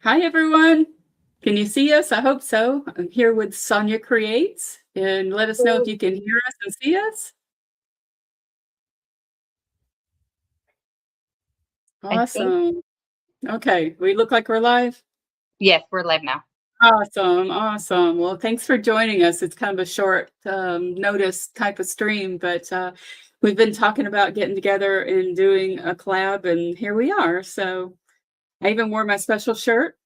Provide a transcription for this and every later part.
Hi, everyone. Can you see us? I hope so. I'm here with Sonja Creates, and let us know if you can hear us and see us. I think, Awesome. Okay, we look like we're live? yes, we're live now. Awesome, awesome. Well, thanks for joining us. It's kind of a short notice type of stream, but we've been talking about getting together and doing a collab, and here we are. So I even wore my special shirt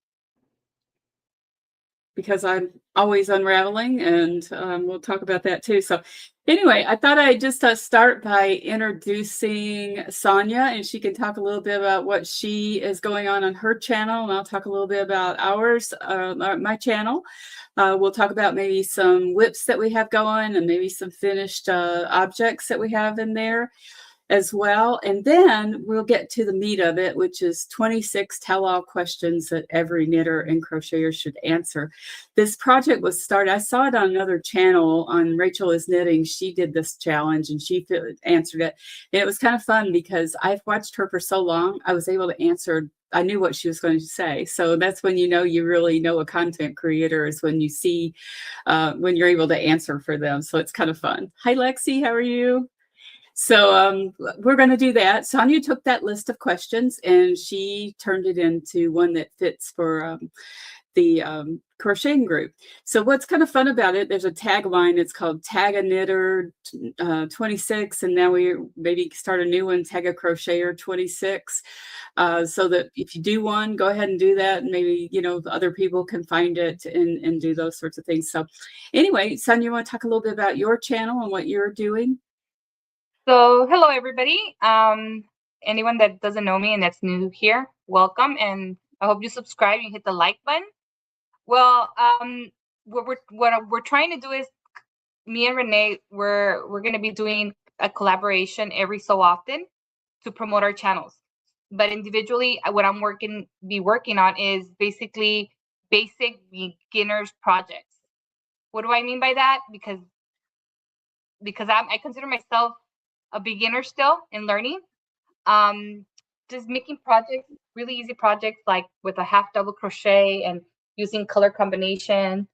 because I'm always unraveling, and we'll talk about that too. So anyway, I thought I'd just start by introducing Sonja, and she can talk a little bit about what she is going on her channel, and I'll talk a little bit about ours, my channel. We'll talk about maybe some whips that we have going and maybe some finished objects that we have in there as well. And then we'll get to the meat of it, which is 26 tell-all questions that every knitter and crocheter should answer. This project was started, I saw it on another channel on Rachel is Knitting. She did this challenge and she answered it. And it was kind of fun because I've watched her for so long, I was able to answer. I knew what she was going to say. So that's when you know you really know a content creator, is when you see, when you're able to answer for them. So it's kind of fun. Hi, Lexi, how are you? So we're going to do that. Sonja took that list of questions and she turned it into one that fits for the crocheting group. So what's kind of fun about it, there's a tagline. It's called Tag a Knitter 26, and now we maybe start a new one, Tag a Crocheter 26. So that if you do one, go ahead and do that, and maybe other people can find it and do those sorts of things. So anyway, Sonja, you want to talk a little bit about your channel and what you're doing? So, hello everybody. Anyone that doesn't know me and that's new here, welcome, and I hope you subscribe and hit the like button. Well, what we're trying to do is, me and Renee, we're going to be doing a collaboration every so often to promote our channels. But individually, what I'm working on is basically basic beginners projects. What do I mean by that? Because I consider myself a beginner still in learning. Just making projects, really easy projects, like with a half double crochet and using color combination,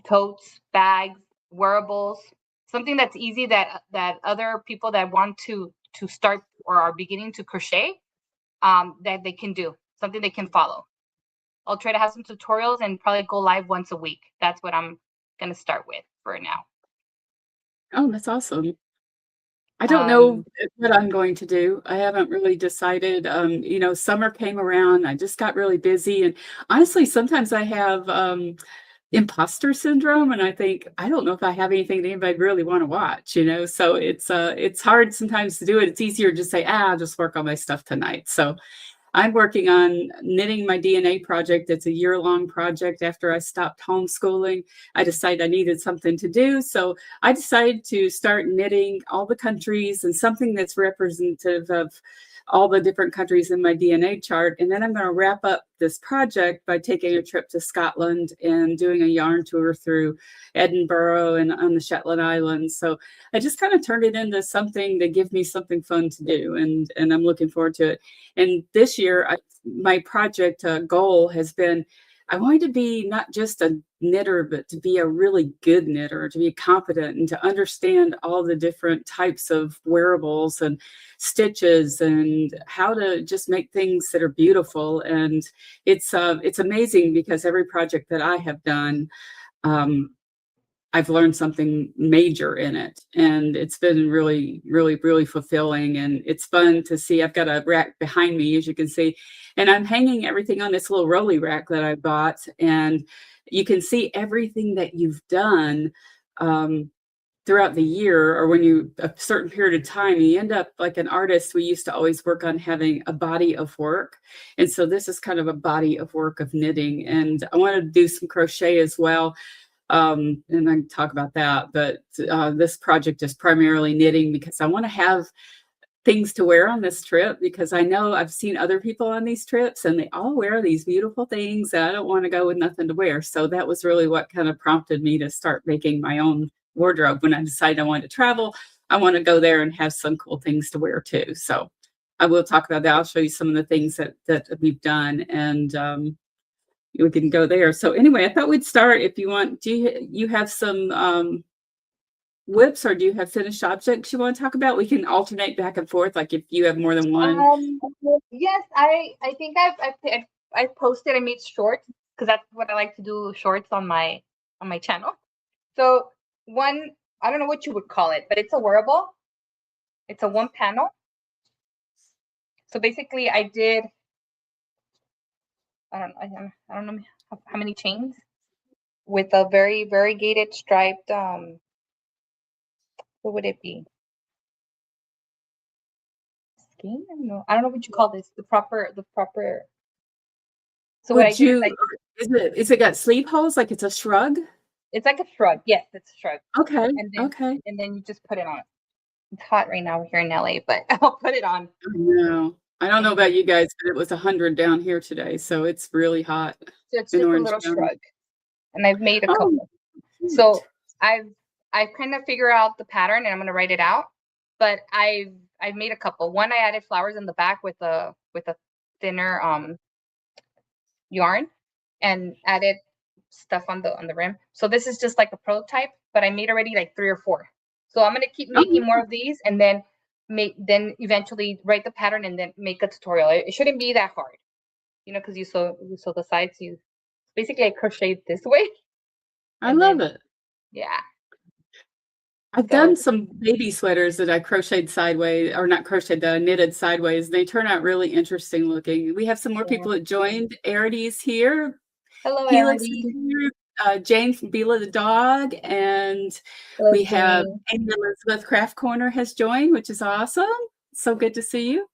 totes, bags, wearables, something that's easy that other people that want to start or are beginning to crochet, that they can do, something they can follow. I'll try to have some tutorials and probably go live once a week. That's what I'm going to start with for now. Oh, that's awesome. I don't know what I'm going to do. I haven't really decided. Summer came around. I just got really busy. And honestly, sometimes I have imposter syndrome. And I think, I don't know if I have anything that anybody really want to watch, So it's hard sometimes to do it. It's easier to just say, I'll just work on my stuff tonight. So I'm working on knitting my DNA project. It's a year-long project. After I stopped homeschooling, I decided I needed something to do. So I decided to start knitting all the countries and something that's representative of all the different countries in my DNA chart. And then I'm going to wrap up this project by taking a trip to Scotland and doing a yarn tour through Edinburgh and on the Shetland Islands. So I just kind of turned it into something to give me something fun to do. And I'm looking forward to it. And this year, my project goal has been, I wanted to be not just a knitter, but to be a really good knitter, to be competent and to understand all the different types of wearables and stitches and how to just make things that are beautiful. And it's amazing because every project that I have done, I've learned something major in it, and it's been really, really, really fulfilling. And it's fun to see. I've got a rack behind me, as you can see, and I'm hanging everything on this little rolly rack that I bought. And you can see everything that you've done throughout the year, or when you a certain period of time, you end up like an artist. We used to always work on having a body of work. And so this is kind of a body of work of knitting. And I want to do some crochet as well. And I can talk about that, but this project is primarily knitting because I want to have things to wear on this trip, because I know I've seen other people on these trips and they all wear these beautiful things and I don't want to go with nothing to wear. So that was really what kind of prompted me to start making my own wardrobe. When I decided I wanted to travel, I want to go there and have some cool things to wear too. So I will talk about that. I'll show you some of the things that we've done, and we can go there. So anyway, I thought we'd start. If you want, do you have some whips, or do you have finished objects you want to talk about? We can alternate back and forth, like if you have more than one. Yes, I think I've posted. I made shorts because that's what I like to do. Shorts on my channel. So one, I don't know what you would call it, but it's a wearable. It's a one panel. So basically, I did. I don't know how many chains with a very variegated striped. What would it be? Skein? I don't know what you call this. The proper. So what I did is it got sleeve holes, like it's a shrug? It's like a shrug. Yes, it's a shrug. Okay. And then you just put it on. It's hot right now here in LA, but I'll put it on. No, I don't know about you guys, but it was 100 down here today, so it's really hot. So it's just a little shrug, and I've made a couple. So I've kind of figured out the pattern, and I'm gonna write it out. But I've made a couple. One, I added flowers in the back with a thinner yarn, and added stuff on the rim. So this is just like a prototype, but I made already like 3 or 4. So I'm gonna keep making more of these, and then eventually write the pattern and then make a tutorial. It shouldn't be that hard, because you sew the sides. You basically I crochet this way. I love it. Yeah. I've done some baby sweaters that I crocheted sideways, or not crocheted, that I knitted sideways. They turn out really interesting looking. We have some more people that joined. Arity's here. Hello, Helix Arity. is here. Jane from Bela the dog, and we have Amy Elizabeth Craft Corner has joined, which is awesome. So good to see you.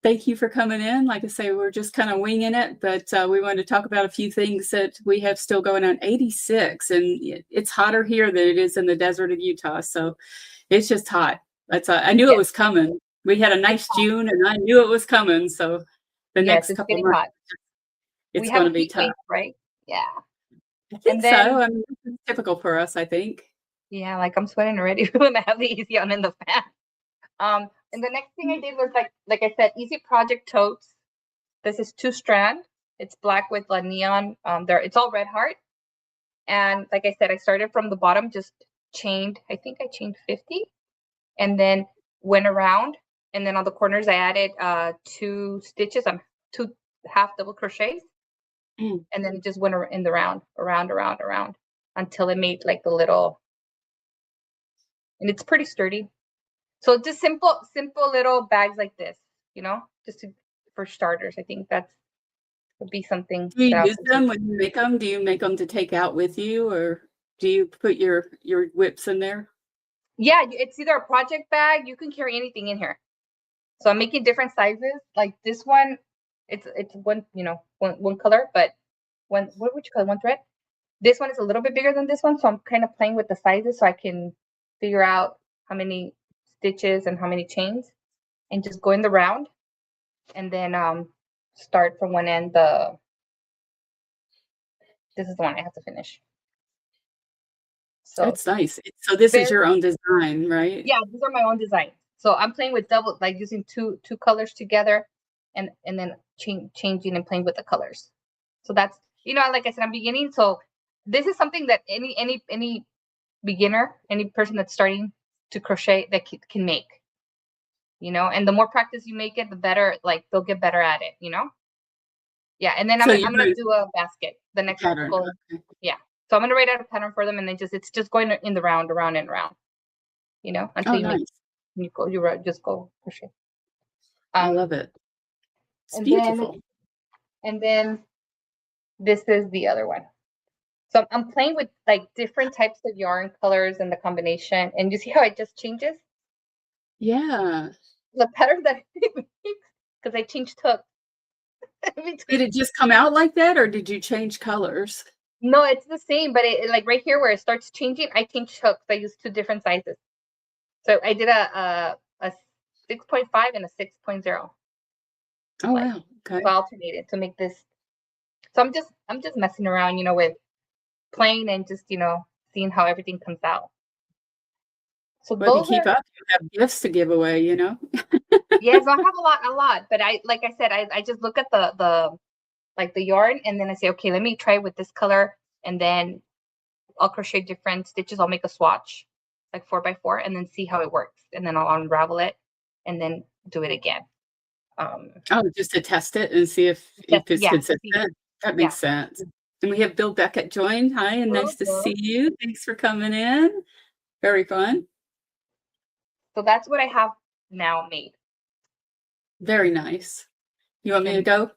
Thank you for coming in. Like I say, we're just kind of winging it, but we wanted to talk about a few things that we have still going on. 86, and it's hotter here than it is in the desert of Utah, so it's just hot. I knew it was coming. We had a nice June, and I knew it was coming. So the next couple months, it's going to be tough, right? Yeah. I think so. I mean, it's typical for us, I think. Yeah, like I'm sweating already when I have the easy on in the fan. And the next thing I did was like I said, easy project totes. This is 2-strand. It's black with a neon. It's all red heart. And like I said, I started from the bottom, just chained. I think I chained 50, and then went around. And then on the corners, I added 2 stitches on 2 half double crochets. And then it just went in the round, around, until it made like the little, and it's pretty sturdy. So just simple little bags like this, just for starters. I think that would be something. Do you use them when you make them? Do you make them to take out with you, or do you put your whips in there? Yeah, it's either a project bag. You can carry anything in here. So I'm making different sizes. Like this one, it's one one color, but what would you call it? One thread. This one is a little bit bigger than this one, so I'm kind of playing with the sizes so I can figure out how many stitches and how many chains, and just go in the round, and then start from one end. This is the one I have to finish. So that's nice. So this is your own design, right? Yeah, these are my own design. So I'm playing with double, like using two colors together, and then changing and playing with the colors. So that's, like I said, I'm beginning. So this is something that any beginner, any person that's starting to crochet, that can make, and the more practice you make it, the better, like they'll get better at it, Yeah. And then I'm gonna do a basket. The next pattern. Okay. Yeah. So I'm gonna write out a pattern for them, and then it's just going in the round, around and around, until you just go crochet. I love it. It's beautiful. And then this is the other one. So I'm playing with like different types of yarn colors and the combination, and you see how it just changes? Yeah. The pattern that it makes, because I changed hooks. Did it just come out like that, or did you change colors? No, it's the same, but it like right here where it starts changing, I changed hooks. I used 2 different sizes. So I did a 6.5 and a 6.0. Oh wow. Okay. So I alternated to make this. So I'm just messing around, with playing and just, seeing how everything comes out. So well, if you keep up, you have gifts to give away, Yes, I have a lot. But like I said, I just look at the yarn, and then I say, okay, let me try with this color, and then I'll crochet different stitches. I'll make a swatch, like 4x4, and then see how it works, and then I'll unravel it, and then do it again. Oh, just to test it and see if it's Yeah, to see. consistent? That Yeah. makes sense. And we have Bill Beckett joined. Hi, and nice to see you. Thanks for coming in. Very fun. So that's what I have now made. Very nice. You want me to And go?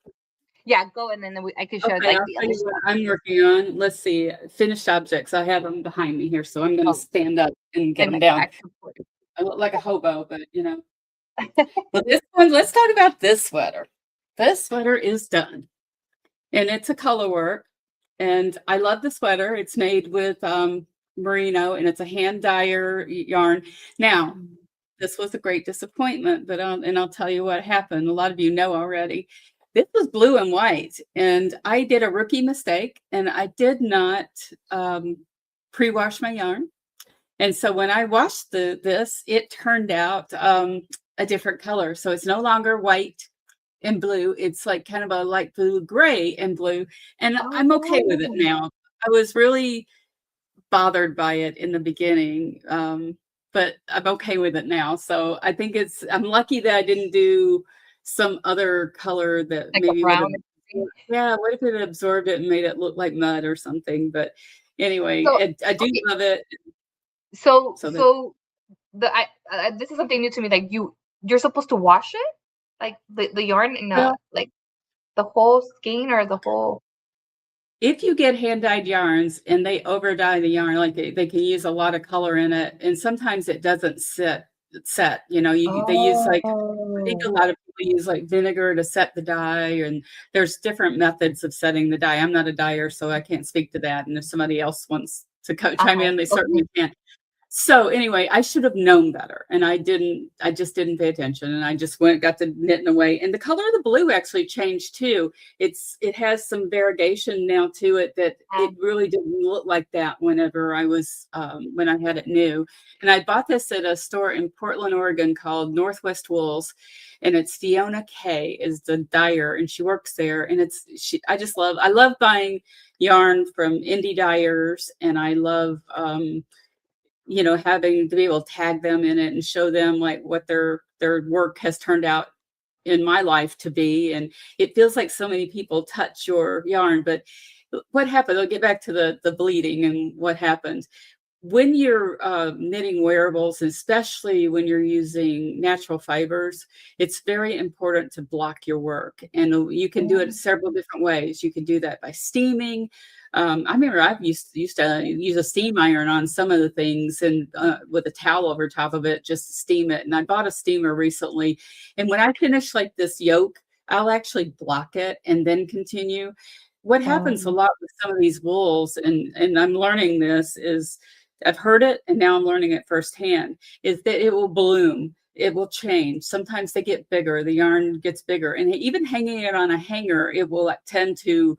yeah, go, and then I can show Okay, like I'll the tell other you what stuff. I'm working on. Let's see, finished objects. I have them behind me here, so I'm gonna Oh, stand up and get and them like down. back and forth. I look like a hobo, but, you know. Well, this one, let's talk about this sweater. This sweater is done, and it's a color work, and I love the sweater. It's made with, merino, and it's a hand dyer yarn. Now, this was a great disappointment, but, and I'll tell you what happened. A lot of you know already. This was blue and white, and I did a rookie mistake, and I did not, pre-wash my yarn. And so when I washed this, it turned out, a different color. So it's no longer white and blue. It's like kind of a light blue, gray and blue, and I'm okay with it Oh, now. I was really bothered by it in the beginning, but I'm okay with it now. So I think I'm lucky that I didn't do some other color that like a maybe would brown have, and something. yeah, what if it had absorbed it and made it look like mud or something? But anyway, So I do okay, love it. so So that, so the I this is something new to me. Like you're supposed to wash it, like the yarn in a well, like the whole skein or the whole. if you get hand dyed yarns and they over dye the yarn, like they can use a lot of color in it, and sometimes it doesn't set. You know, they use like, I think a Oh, lot of people use like vinegar to set the dye, and there's different methods of setting the dye. I'm not a dyer, so I can't speak to that. And if somebody else wants to chime in, they okay. certainly can. So anyway, I should have known better, and I didn't. I just didn't pay attention, and I just got to knitting away. And the color of the blue actually changed too. It has some variegation now to it that it Um, really didn't look like that whenever I was, when I had it new. And I bought this at a store in Portland, Oregon called Northwest Wools, and it's Fiona Kay is the dyer, and she works there. And I love buying yarn from indie dyers, and I love, having to be able to tag them in it and show them like what their work has turned out in my life to be. And it feels like so many people touch your yarn. But what happened? I'll get back to the bleeding and what happened. When you're, knitting wearables, especially when you're using natural fibers, it's very important to block your work. And you can do it several different ways. You can do that by steaming. I remember I've used to use a steam iron on some of the things, and with a towel over top of it just to steam it. And I bought a steamer recently. And when I finish like this yoke, I'll actually block it and then continue. What happens a lot with some of these wools, and I'm learning this, is I've heard it and now I'm learning it firsthand, is that it will bloom. It will change. Sometimes they get bigger, the yarn gets bigger, and even hanging it on a hanger, it will tend to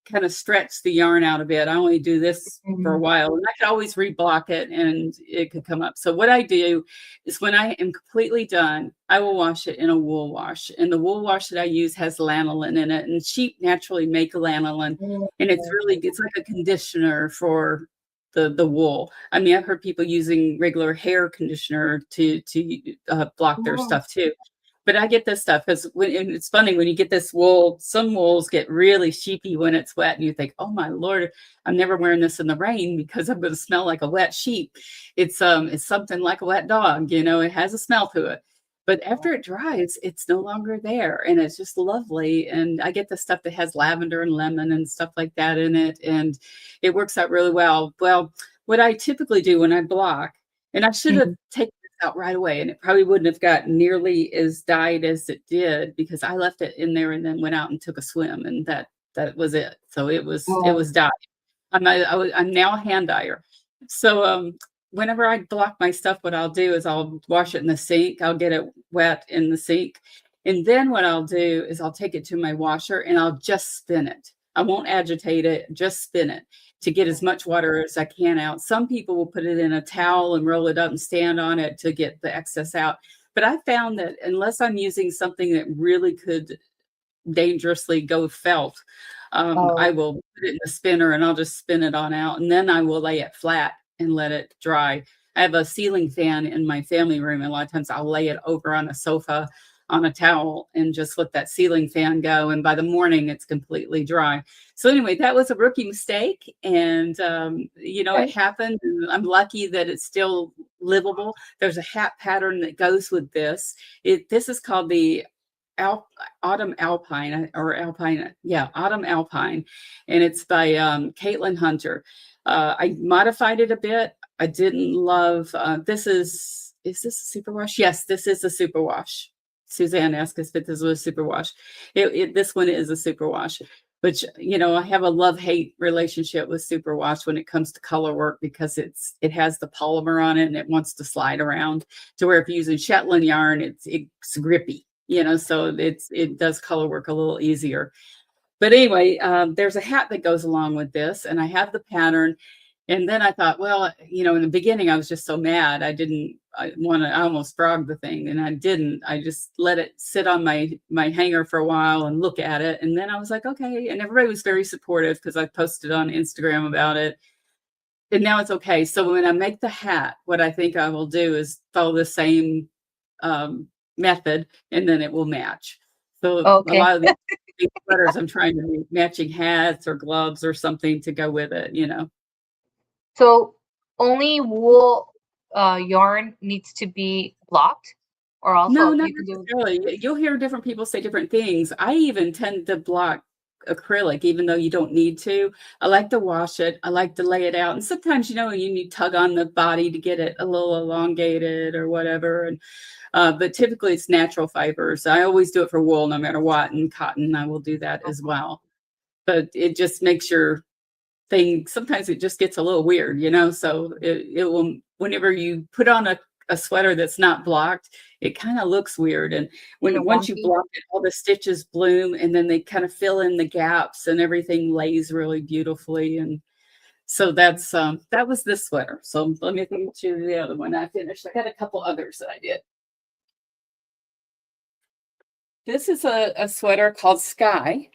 kind of stretch the yarn out a bit. I only do this for a while, and I can always reblock it and it could come up. So what I do is when I am completely done, I will wash it in a wool wash. And the wool wash that I use has lanolin in it, and sheep naturally make lanolin. And it's like a conditioner for the wool. I mean, I've heard people using regular hair conditioner to block their stuff too. But I get this stuff because and it's funny when you get this wool, some wools get really sheepy when it's wet, and you think, "Oh my Lord, I'm never wearing this in the rain because I'm going to smell like a wet sheep." It's something like a wet dog, it has a smell to it. But after it dries, it's no longer there, and it's just lovely. And I get the stuff that has lavender and lemon and stuff like that in it, and it works out really well. Well, what I typically do when I block, and I should have taken out right away, and it probably wouldn't have got nearly as dyed as it did because I left it in there and then went out and took a swim, and that was it. So it was dyed. I'm now a hand dyer. So whenever I block my stuff, what I'll do is I'll wash it in the sink. I'll get it wet in the sink. And then what I'll do is I'll take it to my washer and I'll just spin it. I won't agitate it, just spin it to get as much water as I can out. Some people will put it in a towel and roll it up and stand on it to get the excess out. But I found that unless I'm using something that really could dangerously go felt, I Oh, will put it in the spinner and I'll just spin it on out, and then I will lay it flat and let it dry. I have a ceiling fan in my family room, and a lot of times I'll lay it over on a sofa on a towel and just let that ceiling fan go, and by the morning it's completely dry. So anyway, that was a rookie mistake, and it okay. happened, and I'm lucky that it's still livable. There's a hat pattern that goes with this. This is called the Al Autumn Alpine or Alpine, yeah, Autumn Alpine, and it's by Caitlin Hunter. I modified it a bit. I didn't love is this a superwash? Yes, this is a superwash. Suzanne asked us if this was a superwash. This one is a superwash, which I have a love-hate relationship with superwash when it comes to color work because it has the polymer on it and it wants to slide around to where if you're using Shetland yarn, it's grippy, so it does color work a little easier. But anyway, there's a hat that goes along with this, and I have the pattern. And then I thought, well, in the beginning, I was just so mad. I almost frogged the thing, and I didn't. I just let it sit on my hanger for a while and look at it. And then I was like, okay. And everybody was very supportive because I posted on Instagram about it. And now it's okay. So when I make the hat, what I think I will do is follow the same method, and then it will match. So a Okay. lot of these sweaters, I'm trying to make matching hats or gloves or something to go with it. So only wool yarn needs to be blocked, or No, also not you can do. necessarily. You'll hear different people say different things. I even tend to block acrylic, even though you don't need to. I like to wash it. I like to lay it out. And sometimes, you need to tug on the body to get it a little elongated or whatever. And but typically it's natural fibers. I always do it for wool, no matter what, and cotton. I will do that as well. But it just makes your thing. Sometimes it just gets a little weird, So it will. Whenever you put on a sweater that's not blocked, it kind of looks weird. And Kind of once you wonky. block it, all the stitches bloom, and then they kind of fill in the gaps, and everything lays really beautifully. And so that was this sweater. So let me think to the other one I finished. I got a couple others that I did. This is a sweater called Sky,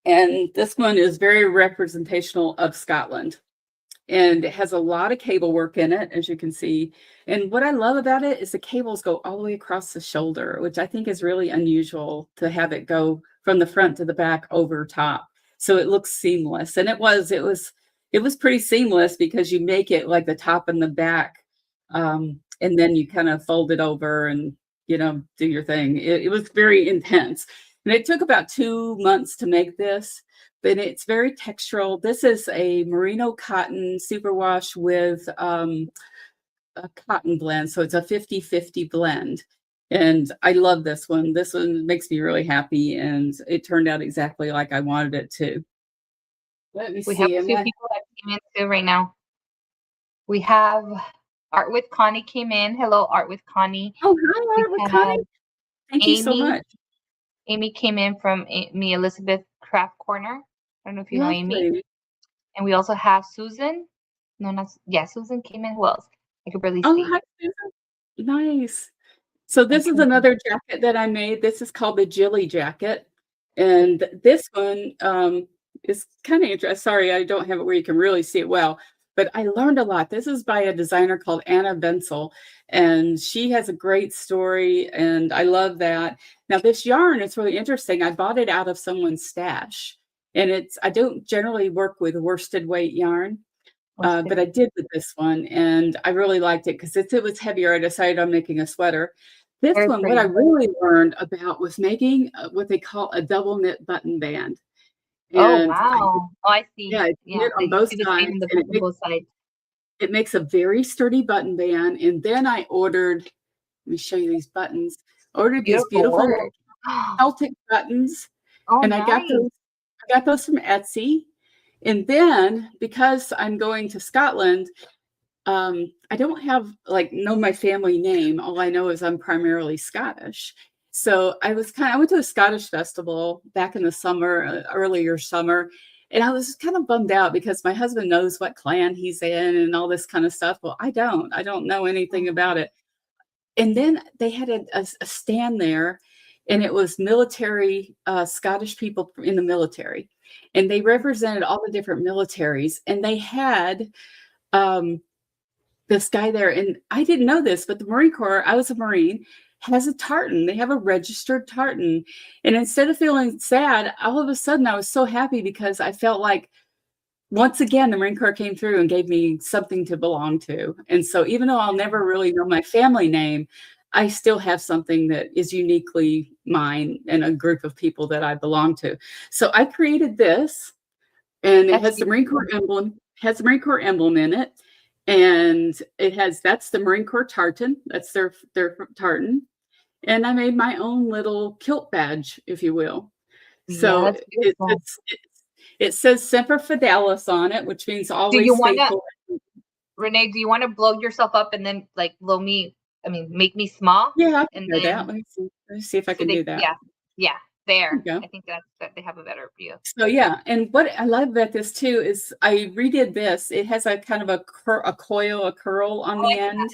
and this one is very representational of Scotland. And it has a lot of cable work in it, as you can see. And what I love about it is the cables go all the way across the shoulder, which I think is really unusual to have it go from the front to the back over top. So it looks seamless. And it was pretty seamless because you make it like the top and the back. And then you kind of fold it over and, do your thing. It was very intense. And it took about 2 months to make this, but it's very textural. This is a merino cotton superwash with a cotton blend. So it's a 50-50 blend. And I love this one. This one makes me really happy. And it turned out exactly like I wanted it to. Let me We have see. a few people that came in too right now. We have Art with Connie came in. Hello, Art with Connie. Oh, hi, We Art with have Connie. Thank you so Amy. much. Amy came in from Amy Elizabeth Craft Corner. I don't know if you know Amy. Lovely. And we also have Susan. No, not yeah. Susan came in. Who else? I could barely Oh, see. hi, Susan. Nice. So I this is can. another jacket that I made. This is called the Jilly jacket. And this one is kind of interesting. Sorry, I don't have it where you can really see it well, but I learned a lot. This is by a designer called Anna Bensel, and she has a great story, and I love that. Now, this yarn is really interesting. I bought it out of someone's stash, and I don't generally work with worsted weight yarn. But I did with this one, and I really liked it because it was heavier. I decided on making a sweater. This Very one, what I pretty. really learned about was making what they call a double knit button band. Oh And wow. Oh, I see. yeah, it's Yeah, knit on you both see the same sides, in the and on both sides. it makes a very sturdy button band. And then I ordered, let me show you these buttons. Ordered these Beautiful beautiful work. Celtic buttons, Oh, and nice. I got those from Etsy. And then because I'm going to Scotland, I don't have know my family name. All I know is I'm primarily Scottish. So I went to a Scottish festival back in the summer, earlier summer, and I was kind of bummed out because my husband knows what clan he's in and all this kind of stuff. Well, I don't know anything Mhm. about it. And then they had a stand there, and it was military, Scottish people in the military, and they represented all the different militaries, and they had, um, this guy there, and I didn't know this, but the Marine Corps, I was a Marine, has a tartan. They have a registered tartan, and instead of feeling sad, all of a sudden, I was so happy because I felt like once again, the Marine Corps came through and gave me something to belong to. And so even though I'll never really know my family name, I still have something that is uniquely mine and a group of people that I belong to. So I created this, and it That's has the Marine beautiful. Corps emblem, in it. And that's the Marine Corps tartan. That's their tartan. And I made my own little kilt badge, if you will. Yeah, So that's beautiful. it says Semper Fidelis on it, which means Do you always wanna faithful. Renee, do you wanna blow yourself up and then, like, blow me I mean, make me small? Yeah, I can And do that. then Let me see if I so can they do that. yeah, yeah, There there. you go. I think that they have a better view. So, yeah, and what I love about this too is I redid this. It has a kind of a coil, a curl on I the like end,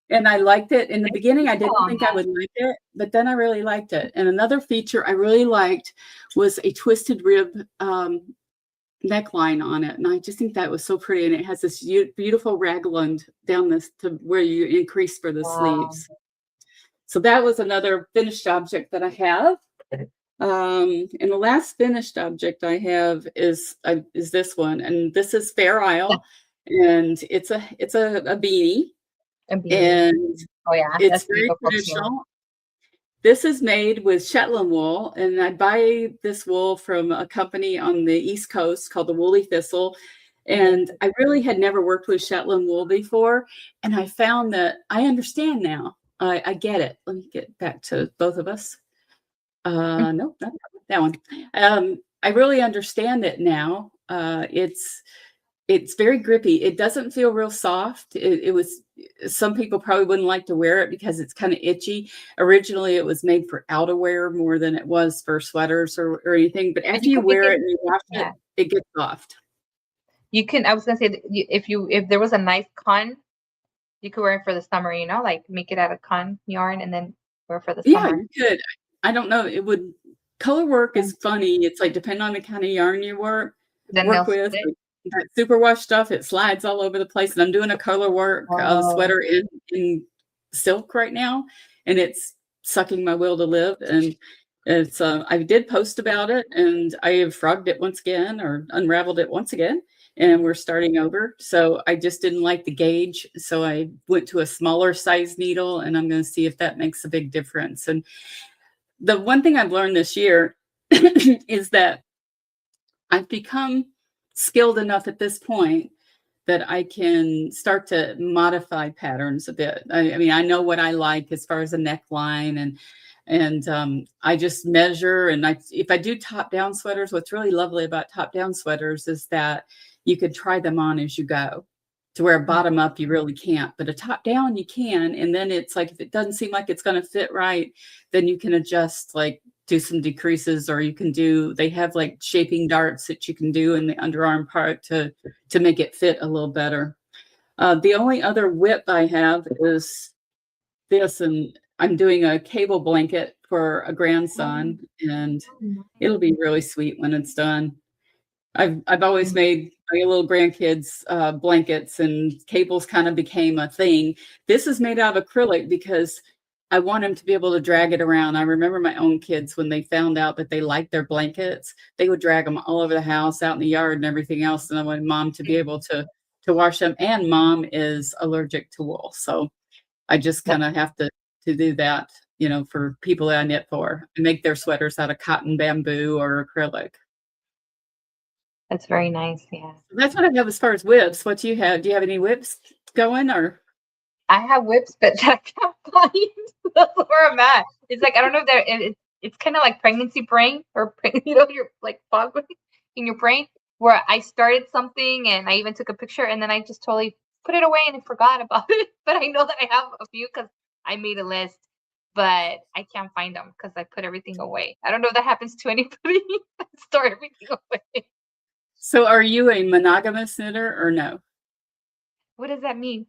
and I liked it. In the nice beginning, I detail didn't on think I that. would like it, but then I really liked it. And another feature I really liked was a twisted rib, neckline on it, and I just think that was so pretty, and it has this beautiful raglan down this to where you increase for the Wow. sleeves. So that was another finished object that I have. And the last finished object I have is this one, and this is Fair Isle, and it's a beanie, A beanie. and Oh, yeah, it's that's very beautiful too. traditional. This is made with Shetland wool, and I buy this wool from a company on the East Coast called the Woolly Thistle. Yeah. And I really had never worked with Shetland wool before, and I found that I understand now. I get it. Let me get back to both of us. No, not that one. I really understand it now. It's very grippy. It doesn't feel real soft. It was some people probably wouldn't like to wear it because it's kind of itchy. Originally, it was made for outerwear more than it was for sweaters or anything. But And after you you can make wear it it and you wash it, yeah. it gets soft. You can I was gonna say that if there was a nice con, you could wear it for the summer, like, make it out of con yarn and then wear it for the Yeah, summer. you could. I don't know. It would color work And is funny. It's like depending on the kind of yarn you then they'll work with. split it. Like, that superwash stuff, it slides all over the place. And I'm doing a color work Oh, sweater in silk right now, and it's sucking my will to live. And it's I did post about it, and I have frogged it once again or unraveled it once again, and we're starting over. So I just didn't like the gauge, so I went to a smaller size needle, and I'm going to see if that makes a big difference. And the one thing I've learned this year is that I've become skilled enough at this point that I can start to modify patterns a bit. I mean, I know what I like as far as a neckline, and I just measure. And if I do top down sweaters, what's really lovely about top down sweaters is that you could try them on as you go. To where a bottom up you really can't, but a top down you can. And then it's like if it doesn't seem like it's going to fit right, then you can adjust, like do some decreases, or you can they have like shaping darts that you can do in the underarm part to make it fit a little better. The only other whip I have is this, and I'm doing a cable blanket for a grandson, and it'll be really sweet when it's done. I've always made my little grandkids blankets, and cables kind of became a thing. This is made out of acrylic because I want them to be able to drag it around. I remember my own kids when they found out that they liked their blankets, they would drag them all over the house, out in the yard, and everything else. And I wanted mom to be able to wash them. And mom is allergic to wool, so I just kind of have to do that, for people that I knit for, and make their sweaters out of cotton, bamboo, or acrylic. That's very nice, yeah. That's what I have as far as whips. What do you have? Do you have any whips going, or? I have whips, but I can't find that's where I'm at. It's like I don't know if it's kind of like pregnancy brain or you're like fog in your brain where I started something and I even took a picture and then I just totally put it away and I forgot about it. But I know that I have a few because I made a list, but I can't find them because I put everything away. I don't know if that happens to anybody. I store everything away. So are you a monogamous knitter or no? What does that mean?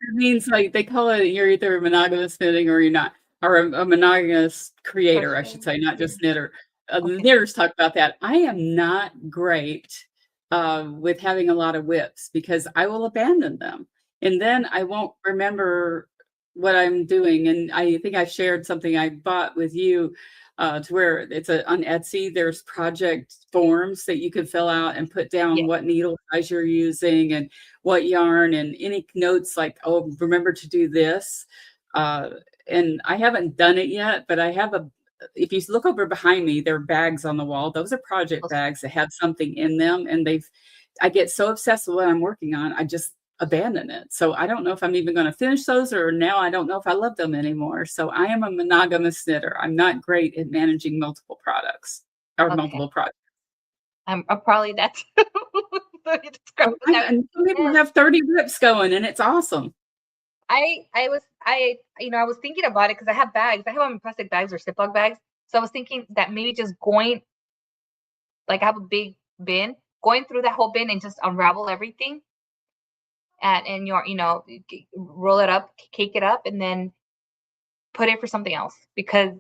It means, like, they call it you're either monogamous knitting or you're not, or a monogamous creator, I should Crochet. say, not Yeah. just knitter. The Okay. knitters talk about that. I am not great, with having a lot of whips because I will abandon them, and then I won't remember what I'm doing, and I think I shared something I bought with you, to where it's on Etsy, there's project forms that you can fill out and put down Yeah. what needle size you're using and what yarn and any notes like, "Oh, remember to do this." Uh, and I haven't done it yet, but I have a if you look over behind me, there are bags on the wall. Those are project bags that have something in them, and I get so obsessed with what I'm working on, I just abandon it. So I don't know if I'm even gonna finish those or now I don't know if I love them anymore. So I am a monogamous knitter. I'm not great at managing multiple products or Okay. multiple projects. I'm probably that's so you describe Oh, it now. and some people Yes. have 30 whips going, and it's awesome. I was thinking about it because I have bags. I have them in plastic bags or Ziploc bags. So I was thinking that maybe just going, like I have a big bin, going through that whole bin and just unravel everything and roll it up, cake it up, and then put it for something else because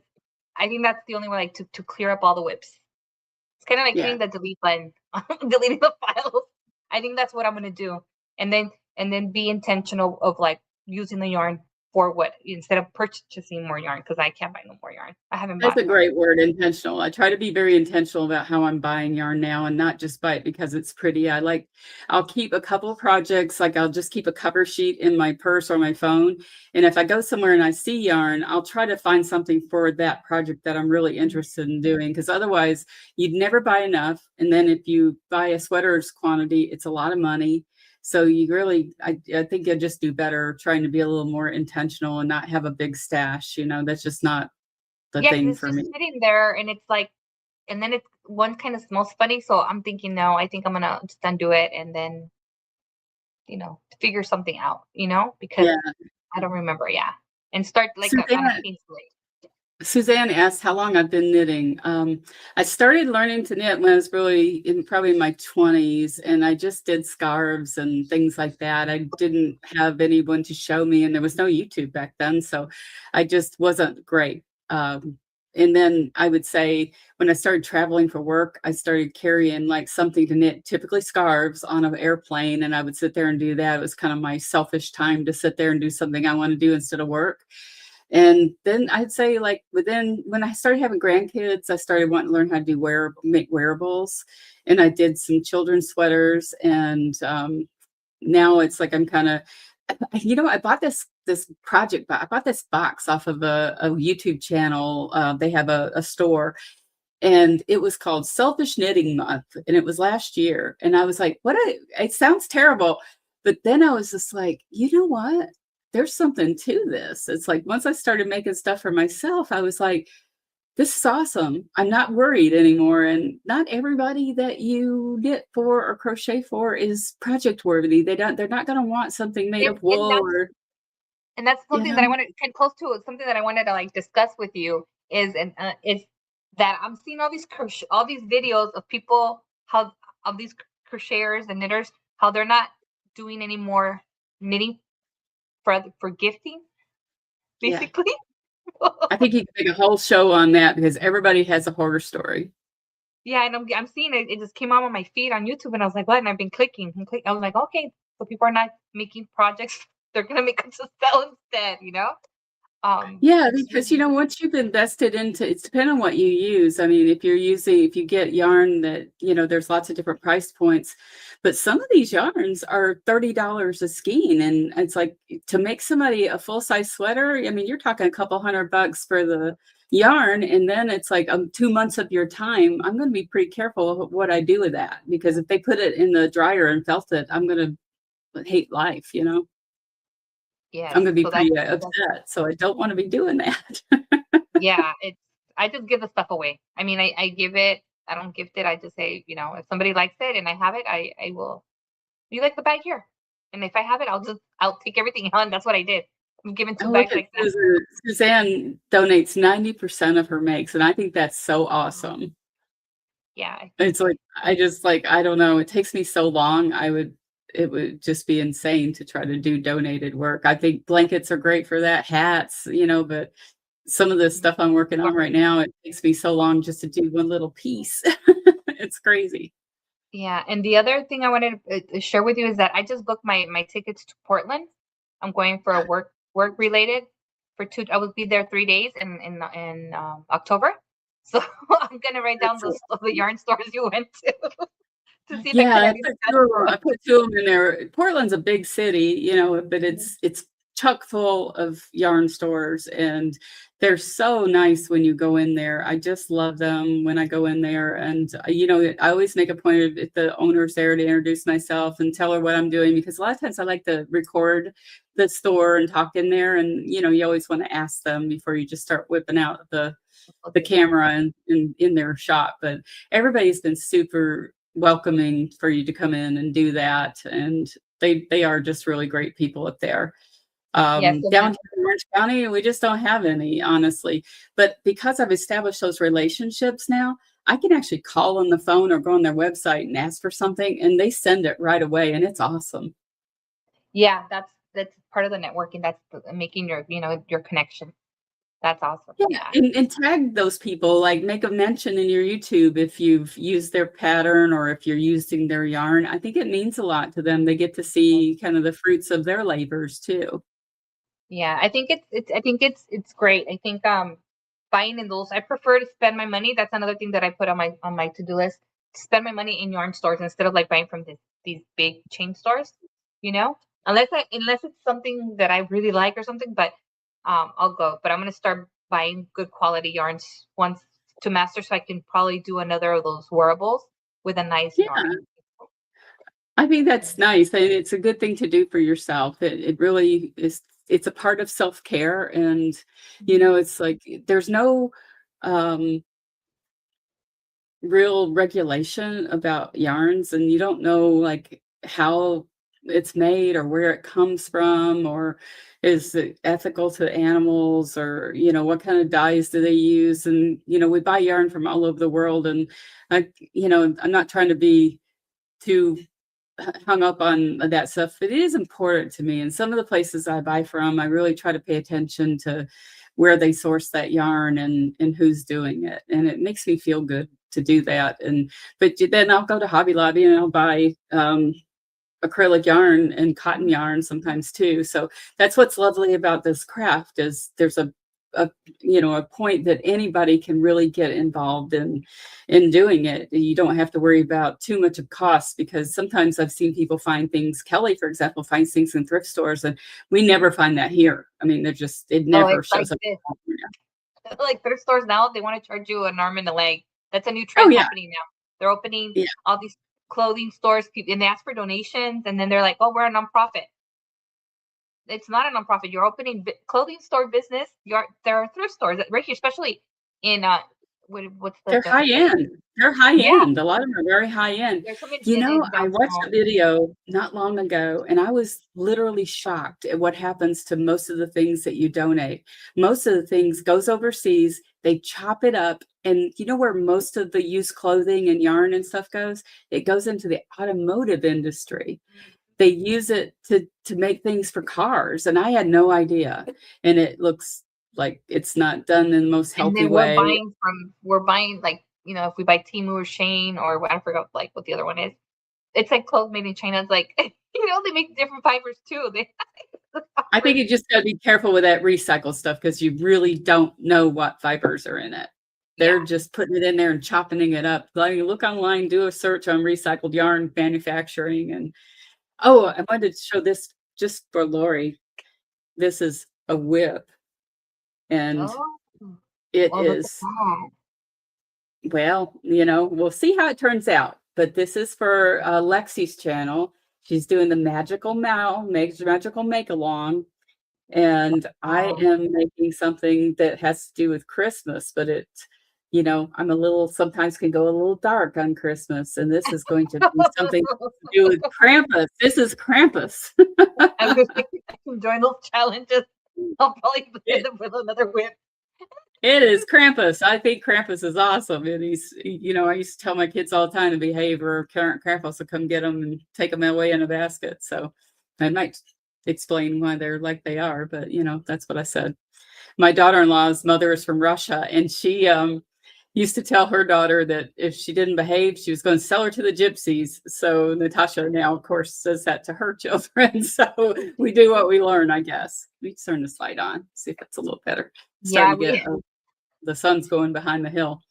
I think that's the only way, like, to clear up all the whips. It's kind of like Yeah. hitting the delete button, deleting the files. I think that's what I'm gonna do, and then be intentional of like using the yarn for what instead of purchasing more yarn because I can't buy no more yarn. I haven't That's bought a more. great word, intentional. I try to be very intentional about how I'm buying yarn now and not just buy it because it's pretty. I'll keep a couple of projects, like I'll just keep a cover sheet in my purse or my phone. And if I go somewhere and I see yarn, I'll try to find something for that project that I'm really interested in doing. Because otherwise, you'd never buy enough. And then if you buy a sweater's quantity, it's a lot of money. So you really, I think you'll just do better trying to be a little more intentional and not have a big stash. That's just not the Yeah, because thing it's for just me. sitting there, and it's like, and then it's one kind of smells funny. So I'm thinking, no, I think I'm gonna just undo it and then figure something out. Because Yeah. I don't remember. Yeah, and start like on a Suzanne clean slate. Suzanne asked how long I've been knitting. I started learning to knit when I was really in probably my 20s, and I just did scarves and things like that. I didn't have anyone to show me, and there was no YouTube back then, so I just wasn't great. And then I would say when I started traveling for work, I started carrying like something to knit, typically scarves on an airplane, and I would sit there and do that. It was kind of my selfish time to sit there and do something I want to do instead of work. And then I'd say like when I started having grandkids, I started wanting to learn how to make wearables. And I did some children's sweaters. And now it's like I'm kind of, I bought this project, I bought this box off of a YouTube channel. They have a store, and it was called Selfish Knitting Month, and it was last year. And I was like, it sounds terrible. But then I was just like, you know what? There's something to this. It's like once I started making stuff for myself, I was like, this is awesome. I'm not worried anymore. And not everybody that you knit for or crochet for is project worthy. They're not gonna want something made And of and wool that's or and that's you something know? that I wanted to close to. Something that I wanted to like discuss with you is that I'm seeing all these videos of people how of these crocheters and knitters how they're not doing any more knitting for gifting Yeah. basically. I think you can make a whole show on that because everybody has a horror story. Yeah, and I'm seeing it. It just came out on my feed on YouTube, and I was like, "What?" And I've been clicking and click. I was like, "Okay, so people are not making projects; they're gonna make them to sell instead." Yeah, Which is because, really once you've invested into it's depending on what you use. I mean, if you get yarn that, there's lots of different price points, but some of these yarns are $30 a skein. And it's like to make somebody a full-size sweater, I mean, you're talking a couple $100 for the yarn. And then it's like 2 months of your time. I'm going to be pretty careful of what I do with that because if they put it in the dryer and felt it, I'm going to hate life. yes. I'm going to be So that's pretty that's upset. So I don't want to be doing that. yeah. It's I just give the stuff away. I mean, I give it. I don't gift it. I just say, if somebody likes it and I have it, I will. You like the bag here, and if I have it, I'll take everything on. That's what I did. I'm giving two Oh, look bags at like that. Suzanne donates 90% of her makes, and I think that's so Um, awesome. Yeah, I think It's like, I just like, I don't know, it takes me so long. it would just be insane to try to do donated work. I think blankets are great for that, hats, but some of the stuff I'm working on right now, it takes me so long just to do one little piece. It's crazy. Yeah, and the other thing I wanted to share with you is that I just booked my tickets to Portland. I'm going for a work related for two. I will be there 3 days in October. So I'm gonna write down That's those of the yarn stores you went to see if I can Yeah, at least catch I them. put 2 of 'em in there. Portland's a big city, but it's chock full of yarn stores, and they're so nice when you go in there. I just love them when I go in there, and, I always make a point of if the owner's there to introduce myself and tell her what I'm doing, because a lot of times I like to record the store and talk in there, and, you always wanna ask them before you just start whipping out the camera in their shop. But everybody's been super welcoming for you to come in and do that, and they are just really great people up there. Yes, Down here in Orange County, we just don't have any, honestly. But because I've established those relationships now, I can actually call on the phone or go on their website and ask for something, and they send it right away, and it's awesome. yeah, that's part of the networking. That's making your connection. That's awesome. Yeah, Yeah. and tag those people, like, make a mention in your YouTube if you've used their pattern or if you're using their yarn. I think it means a lot to them. They get to see kind of the fruits of their labors too. Yeah, I think it's great. I think buying in those, I prefer to spend my money. That's another thing that I put on my to-do list. Spend my money in yarn stores instead of like buying from these big chain stores, you know? Unless it's something that I really like or something, but I'll go. But I'm gonna start buying good quality yarns once to master so I can probably do another of those wearables with a nice Yeah, yarn. I think that's nice, and it's a good thing to do for yourself. It really is. It's a part of self-care, and, it's like there's no, um real regulation about yarns, and you don't know, like, how it's made or where it comes from, or is it ethical to animals, or what kind of dyes do they use. And we buy yarn from all over the world, and I'm not trying to be too hung up on that stuff, but it is important to me. And some of the places I buy from, I really try to pay attention to where they source that yarn and who's doing it. And it makes me feel good to do that. But then I'll go to Hobby Lobby and I'll buy acrylic yarn and cotton yarn sometimes too. So that's what's lovely about this craft is there's a point that anybody can really get involved in doing it. You don't have to worry about too much of cost, because sometimes I've seen people find things. Kelly, for example, finds things in thrift stores, and we never find that here. I mean, it Oh, never it's like shows up. this. Like thrift stores now, they want to charge you an arm and a leg. That's a new Oh trend yeah, happening now. They're opening yeah. all these clothing stores, and they ask for donations, and then they're like, "Oh, we're a nonprofit." It's not a nonprofit. You're opening clothing store business. There are thrift stores right here, especially in what's the They're high place? end. They're high Yeah, end. A lot of them are very high end. there's some in I watched a downtown. video not long ago, and I was literally shocked at what happens to most of the things that you donate. Most of the things goes overseas. They chop it up, and you know where most of the used clothing and yarn and stuff goes? It goes into the automotive industry. They use it to make things for cars, and I had no idea. And it looks like it's not done in the most And healthy then way. we're buying like if we buy Temu or Shane or I forgot like what the other one is. It's like clothes made in China. It's like they make different fibers too. They I think you just gotta be careful with that recycle stuff, because you really don't know what fibers are in it. They're yeah. just putting it in there and chopping it up. Like, look online, do a search on recycled yarn manufacturing, and oh, I wanted to show this just for Lori. This is a whip, and Oh, it oh, look at is, that. well, we'll see how it turns out, but this is for, Lexi's channel. She's doing the magical make-along. And I Oh. am making something that has to do with Christmas, but I'm a little sometimes can go a little dark on Christmas, and this is going to be something to do with Krampus. This is Krampus. I'm just I can join those challenges. I'll probably It end up with another whip. It is Krampus. I think Krampus is awesome, and I used to tell my kids all the time to behave, or Krampus will come get them and take them away in a basket. So I might explain why they're like they are, but that's what I said. My daughter-in-law's mother is from Russia, and she used to tell her daughter that if she didn't behave, she was going to sell her to the gypsies. So Natasha now, of course, says that to her children. So we do what we learn, I guess. We turn the slide on, see if it's a little better. Yeah, Starting to get the sun's going behind the hill.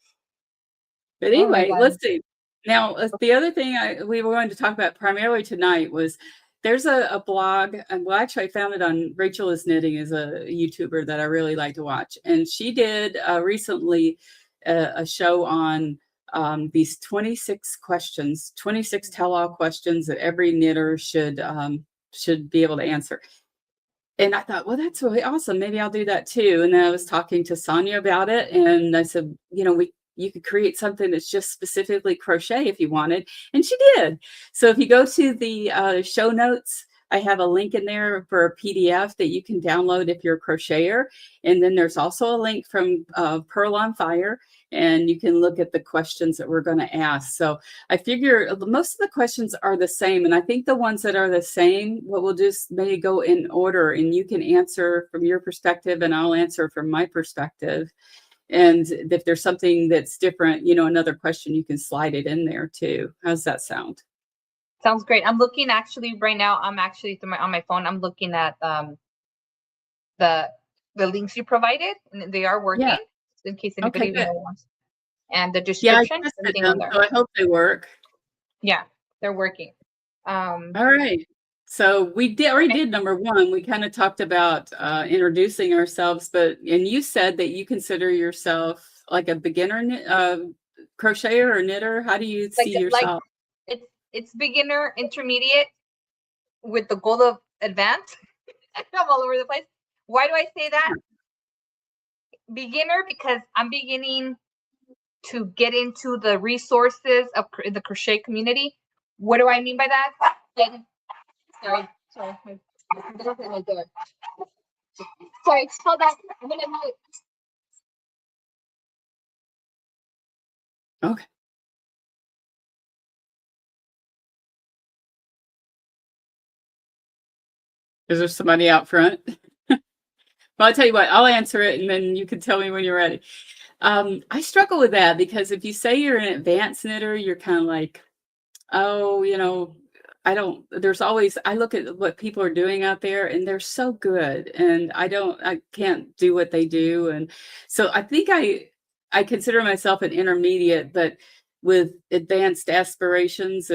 But oh my anyway, God. let's see. Now, the other thing we were going to talk about primarily tonight was there's a blog, and well, actually, I found it on Rachel is Knitting, is a YouTuber that I really like to watch, and she did recently a show on these 26 questions, 26 tell-all questions that every knitter should be able to answer. And I thought, well, that's really awesome. Maybe I'll do that too. And then I was talking to Sonja about it, and I said, you could create something that's just specifically crochet if you wanted, and she did. So if you go to the show notes, I have a link in there for a PDF that you can download if you're a crocheter. And then there's also a link from Purl on Fire, and you can look at the questions that we're going to ask. So I figure most of the questions are the same. And I think the ones that are the same, what we'll just maybe go in order, and you can answer from your perspective and I'll answer from my perspective. And if there's something that's different, another question, you can slide it in there too. How's that sound? Sounds great. I'm looking actually right now. I'm actually on my phone. I'm looking at the links you provided, and they are working. Yeah. In case anybody Okay, good. wants, and the Yeah, I description, tested everything on them, there. so I hope they work. Yeah, they're working. All right. So we already did number one. We kind of talked about introducing ourselves, and you said that you consider yourself like a beginner crocheter or knitter. How do you see yourself? It's beginner, intermediate, with the goal of advanced. I'm all over the place. Why do I say that? Beginner, because I'm beginning to get into the resources of the crochet community. What do I mean by that? Sorry. I'm gonna open my door. Sorry, hold on. I'm gonna mute. Okay. Is there somebody out front? Well, I'll tell you what, I'll answer it and then you can tell me when you're ready. I struggle with that because if you say you're an advanced knitter, you're kind of like, oh, I look at what people are doing out there and they're so good and I can't do what they do. And so I think I consider myself an intermediate, but with advanced aspirations,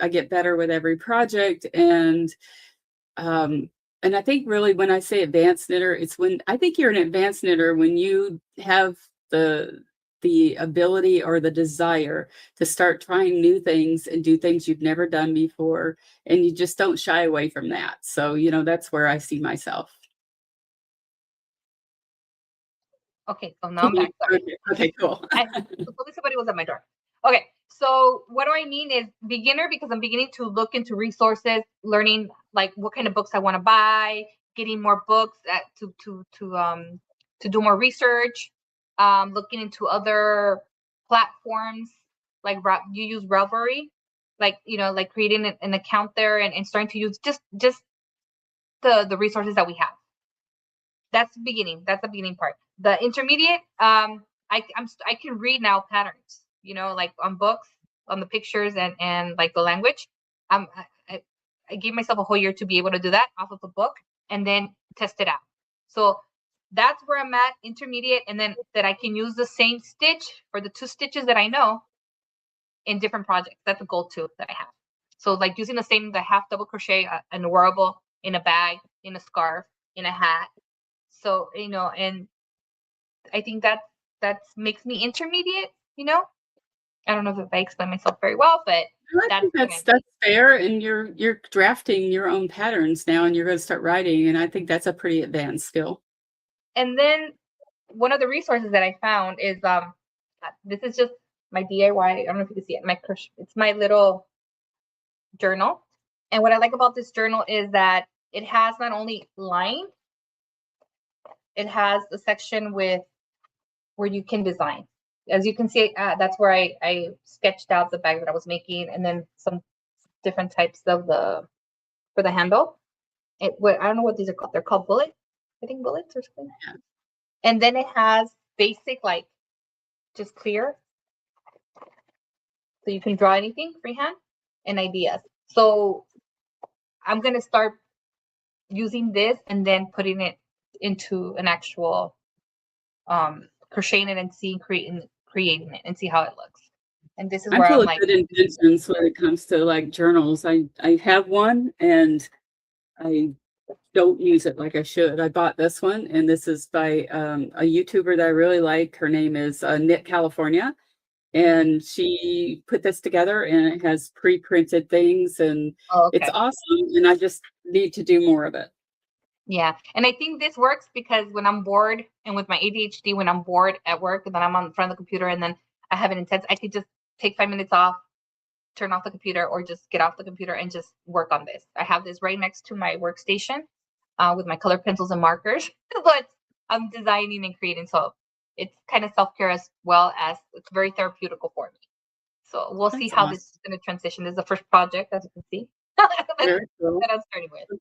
I get better with every project. And I think really when I say advanced knitter, I think you're an advanced knitter when you have the ability or the desire to start trying new things and do things you've never done before, and you just don't shy away from that. So, that's where I see myself. Okay, so now I'm back. Okay, cool. Supposedly somebody was at my door. Okay, so what do I mean is beginner because I'm beginning to look into resources, learning like what kind of books I want to buy, getting more books to do more research, looking into other platforms like you use Ravelry, like like creating an account there and starting to use just the resources that we have. That's the beginning. That's the beginning part. The intermediate, I can read now patterns, like on books, on the pictures and like the language. I gave myself a whole year to be able to do that off of the book and then test it out. So that's where I'm at, intermediate, and then that I can use the same stitch for the 2 stitches that I know in different projects. That's a goal too that I have. So like using the half double crochet, an wearable, in a bag, in a scarf, in a hat. So, and I think that makes me intermediate, I don't know if I explain myself very well, but I think that's fair. And you're drafting your own patterns now and you're going to start writing. And I think that's a pretty advanced skill. And then one of the resources that I found is, this is just my DIY. I don't know if you can see it. It's my little journal. And what I like about this journal is that it has not only line, it has a section with where you can design. As you can see, that's where I sketched out the bag that I was making, and then some different types of for the handle. I don't know what these are called. They're called bullets. I think bullets or something. Yeah. And then it has basic, like just clear, so you can draw anything freehand and ideas. So I'm gonna start using this and then putting it into an actual crocheting it and creating it and see how it looks. And this is I'm where full I'm of like, good intentions when it comes to like journals. I have one and I don't use it like I should. I bought this one, and this is by a YouTuber that I really like. Her name is Knit California, and she put this together, and it has pre-printed things, and oh, it's okay. awesome. And I just need to do more of it. Yeah. And I think this works because when I'm bored, and with my ADHD, when I'm bored at work and then I'm on front of the computer and then I have an intense, I could just take 5 minutes off, turn off the computer, or just get off the computer and just work on this. I have this right next to my workstation with my color pencils and markers, but I'm designing and creating. So it's kind of self-care as well as it's very therapeutical for me. So we'll see That's how this awesome. is going to transition. This is the first project, as you can see, that, Very cool. I'm starting with.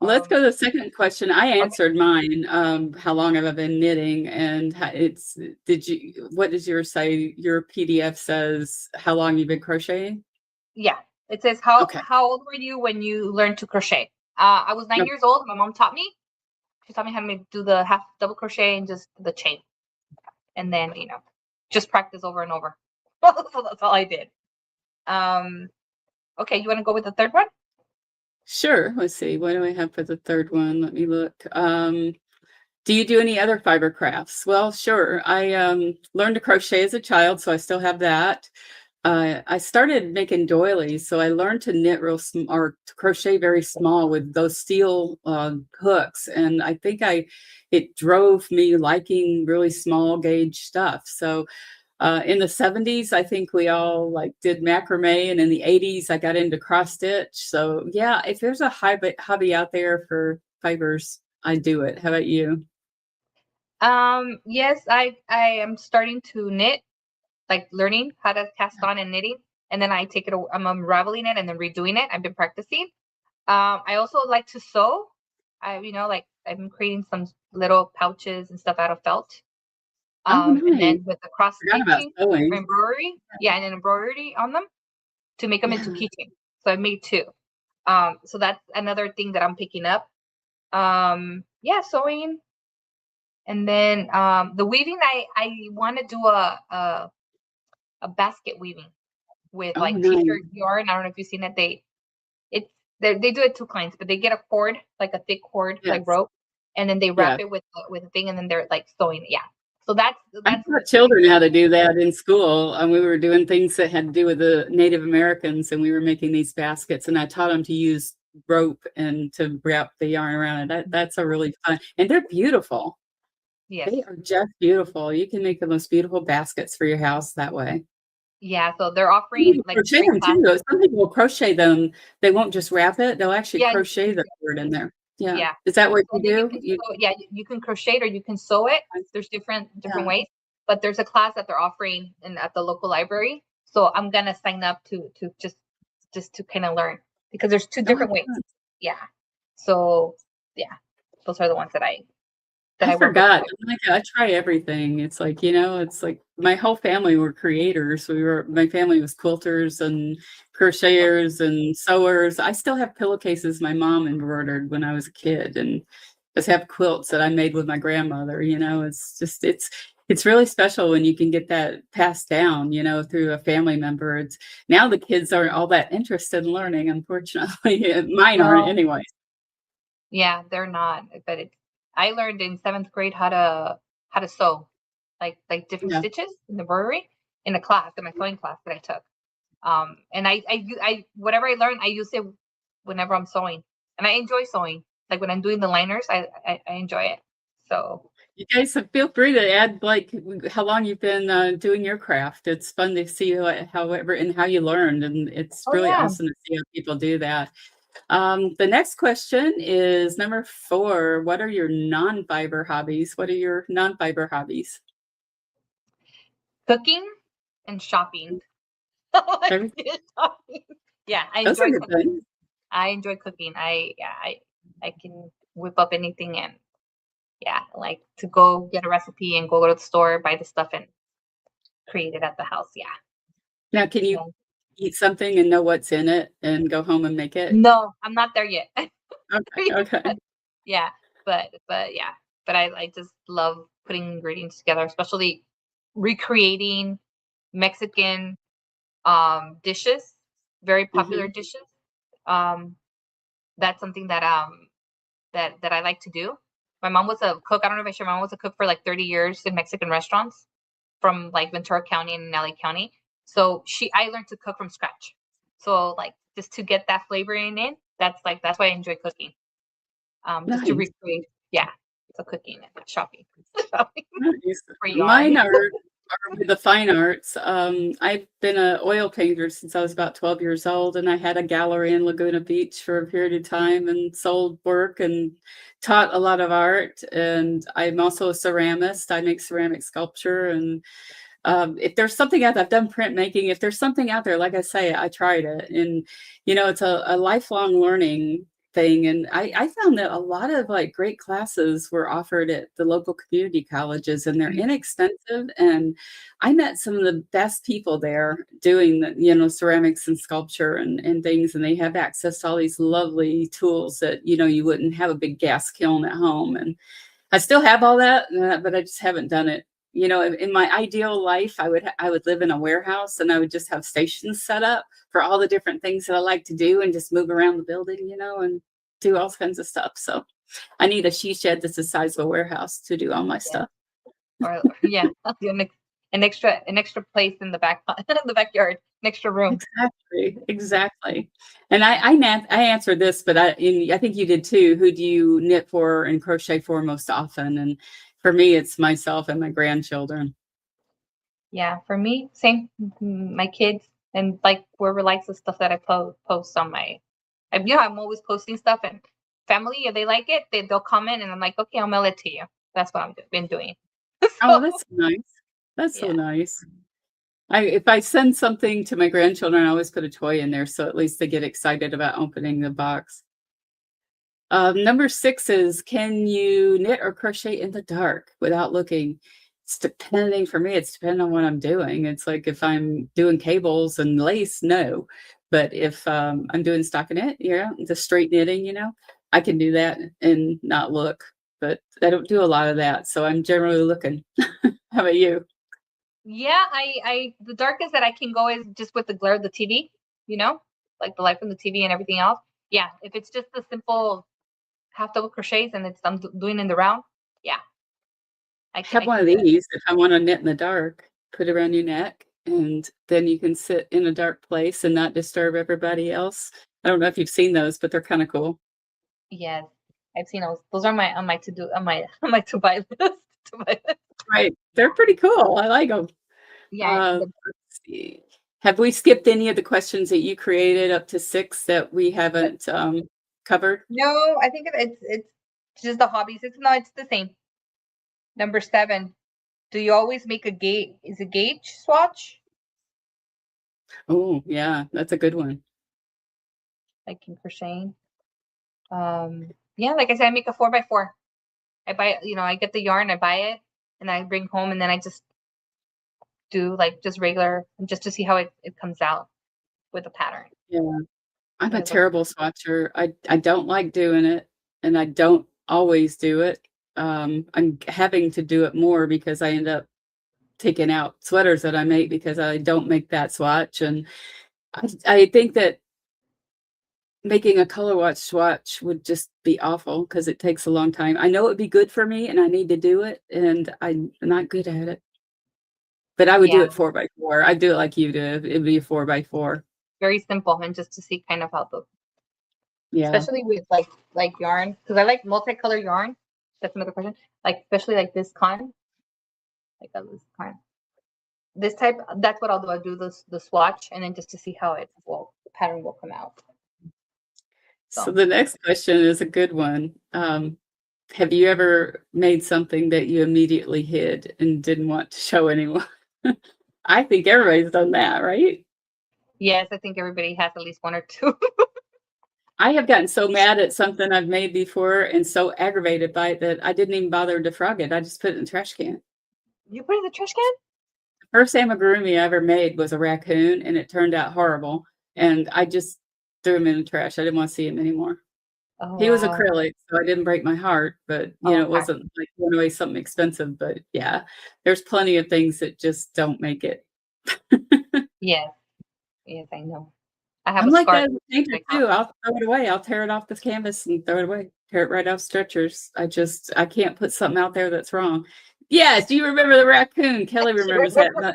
Let's go to the second question. I Okay. answered mine. How long have I been knitting? And what does yours say? Your PDF says how long you've been crocheting? Yeah. It says, Okay. how old were you when you learned to crochet? I was 9 No, years old. My mom taught me. She taught me how to do the half double crochet and just the chain. And then, just practice over and over. So that's all I did. Okay, you want to go with the third one? sure. Let's see. What do I have for the third one? Let me look. Do you do any other fiber crafts? Well, sure. I learned to crochet as a child, so I still have that. I started making doilies, so I learned to knit or to crochet very small with those steel hooks, and I think it drove me liking really small gauge stuff. So in the 70s, I think we all like did macrame, and in the 80s, I got into cross stitch. So yeah, if there's a hobby out there for fibers, I do it. How about you? Yes, I am starting to knit, like learning how to cast on and knitting, and then I take it. I'm unraveling it and then redoing it. I've been practicing. I also like to sew. Like I've been creating some little pouches and stuff out of felt. Oh, And nice. then with the cross Forgot about stitching, sewing. embroidery, yeah, and then embroidery on them to make them into Yeah. keychains. So I made two. So that's another thing that I'm picking up. Yeah, sewing, and then the weaving. I want to do a basket weaving with Oh, like nice. t-shirt yarn. I don't know if you've seen it. It's they do it two kinds, but they get a cord, like a thick cord, like Yes. rope, and then they wrap Yes. it with a thing, and then they're like sewing it. Yeah. So I that's taught children how to do that in school, and we were doing things that had to do with the Native Americans, and we were making these baskets, and I taught them to use rope and to wrap the yarn around it. That's a really fun, and they're beautiful. yes. They are just beautiful. You can make the most beautiful baskets for your house that way. Yeah. So they're You offering can like crochet free them too, though. classes. Some people will crochet them. They won't just wrap it. They'll actually Yeah. crochet the cord in there. Yeah. Yeah. Is that what So you then you do? can yeah, you can crochet it or you can sew it. There's different Yeah. ways, but there's a class that they're offering at the local library. So I'm gonna sign up to just to kind of learn because there's two Oh, how different ways. fun. Yeah. So yeah, those are the ones that I I work with. forgot. I'm like, I try everything. It's like, it's like my whole family were creators. My family was quilters and crocheters and sewers. I still have pillowcases my mom embroidered when I was a kid, and just have quilts that I made with my grandmother. It's really special when you can get that passed down, through a family member. Now the kids aren't all that interested in learning, unfortunately. Mine aren't No, anyway. yeah, they're not. But I learned in seventh grade how to sew, like different Yeah. stitches in the embroidery in a class in my sewing class that I took. And I whatever I learn, I use it whenever I'm sewing, and I enjoy sewing. Like when I'm doing the liners, I enjoy it. So You guys feel free to add like how long you've been doing your craft. It's fun to see however and how you learned, and it's oh really yeah. awesome to see how people do that. The next question is number 4. What are your non-fiber hobbies? What are your non-fiber hobbies? Cooking and shopping. Like, Everything. shopping. Yeah, I Those are enjoy good cooking. things. I enjoy cooking. I can whip up anything, and yeah, I like to go get a recipe and go to the store, buy the stuff, and create it at the house. Yeah. Now, can you Yeah. eat something and know what's in it and go home and make it? No, I'm not there yet. Okay, okay. Yeah, but yeah, but I just love putting ingredients together, especially recreating Mexican dishes, very popular Mhm, dishes. Um, that's something that I like to do. My mom was a cook. I don't know if I shared. My mom was a cook for like 30 years in Mexican restaurants from like Ventura County and LA County. So I learned to cook from scratch. So like just to get that flavor in, that's why I enjoy cooking. Just to nice. recreate, yeah. So cooking and shopping, shopping Nice. for yarn. Mine are with the fine arts. I've been a oil painter since I was about 12 years old, and I had a gallery in Laguna Beach for a period of time and sold work and taught a lot of art. And I'm also a ceramist. I make ceramic sculpture, and if there's something out there, I've done printmaking. If there's something out there, like I say, I tried it, and it's a lifelong learning thing. And I found that a lot of like great classes were offered at the local community colleges, and they're inexpensive. And I met some of the best people there doing the, ceramics and sculpture and things. And they have access to all these lovely tools that you wouldn't have a big gas kiln at home. And I still have all that, but I just haven't done it. In my ideal life, I would live in a warehouse, and I would just have stations set up for all the different things that I like to do, and just move around the building, and do all kinds of stuff. So I need a she shed that's the size of a warehouse to do all my Yeah, stuff. or yeah, an extra place in the back in the backyard, an extra room. Exactly, exactly. And I answered this, but I think you did too. Who do you knit for and crochet for most often? And for me, it's myself and my grandchildren. Yeah, for me, same. My kids and like whoever likes the stuff that I post on my, I'm always posting stuff, and family, if they like it, they'll comment, and I'm like, okay, I'll mail it to you. That's what been doing. Oh, So that's nice. That's so yeah, nice. If I send something to my grandchildren, I always put a toy in there, so at least they get excited about opening the box. Number 6 is, can you knit or crochet in the dark without looking? For me, it's depending on what I'm doing. It's like if I'm doing cables and lace, no. But if I'm doing stockinette, the straight knitting, I can do that and not look. But I don't do a lot of that, so I'm generally looking. How about you? yeah. I the darkest that I can go is just with the glare of the TV. You know, like the light from the TV and everything else. Yeah, if it's just the simple half double crochets and I'm doing in the round, yeah, Have I one can of do it. these if I wanna knit in the dark, put it around your neck, and then you can sit in a dark place and not disturb everybody else. I don't know if you've seen those, but they're kinda cool. Yes, I've seen those. Those are my on my to do on my on my to buy list. To buy list. Right, they're pretty cool, I like 'em. Yeah, Let's see. Have we skipped any of the questions that you created up to 6 that we haven't, covered? no, I think it's just the hobbies. It's the same. Number 7. Do you always make a gauge? Is a gauge swatch Oh, yeah, that's a good one. like in crocheting? Yeah, like I said, I make a 4x4. I buy it, I get the yarn, I buy it, and I bring home, and then I just do like just regular, just to see how it comes out with a pattern. Yeah. I'm a With a, terrible swatcher. I don't like doing it, and I don't always do it. I'm having to do it more because I end up taking out sweaters that I make because I don't make that swatch, and I think that making a color watch swatch would just be awful because it takes a long time. I know it'd be good for me, and I need to do it, and I'm not good at it. But I would do yeah, it 4 by 4. I'd do it like you do. It'd be a 4 by 4. very simple, and just to see kind of how the, Yeah. especially with like yarn, because I like multicolor yarn. That's another question. Like especially like this kind, like this kind, this type. That's what I'll do. I'll do the swatch, and then just to see how the pattern will come out. So So the next question is a good one. Have you ever made something that you immediately hid and didn't want to show anyone? I think everybody's done that, right? Yes, I think everybody has at least one or two. I have gotten so mad at something I've made before and so aggravated by it that I didn't even bother to frog it. I just put it in the trash can. You put it in the trash can? First amigurumi I ever made was a raccoon, and it turned out horrible, and I just threw him in the trash. I didn't wanna see him anymore. Oh He was wow. acrylic, so it didn't break my heart, but, Oh, it okay. wasn't like throwing away something expensive, but yeah, there's plenty of things that just don't make it. Yes. Yes, I know. I have I'm a like scarf that as a painter like that. too. I'll throw it away. I'll tear it off the canvas and throw it away. Tear it right off stretchers. I can't put something out there that's wrong. Yes, do you remember the raccoon? Kelly remembers Sure. that. No,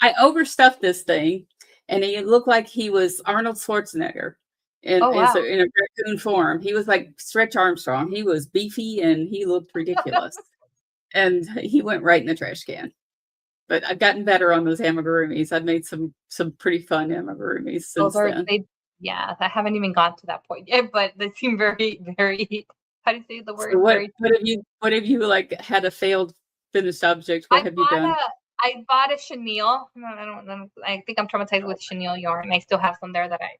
I overstuffed this thing, and he looked like he was Arnold Schwarzenegger Oh wow. in a raccoon form. He was like Stretch Armstrong. He was beefy and he looked ridiculous. And he went right in the trash can. But I've gotten better on those amigurumis. I've made some pretty fun amigurumis Those since are then. they yeah, I haven't even got to that point yet, but they seem very, very how do you say the So word? Very what have you, like, had a failed finished object? What I have you bought done? a I bought a chenille. No, I don't know. I think I'm traumatized with chenille yarn. I still have some there that I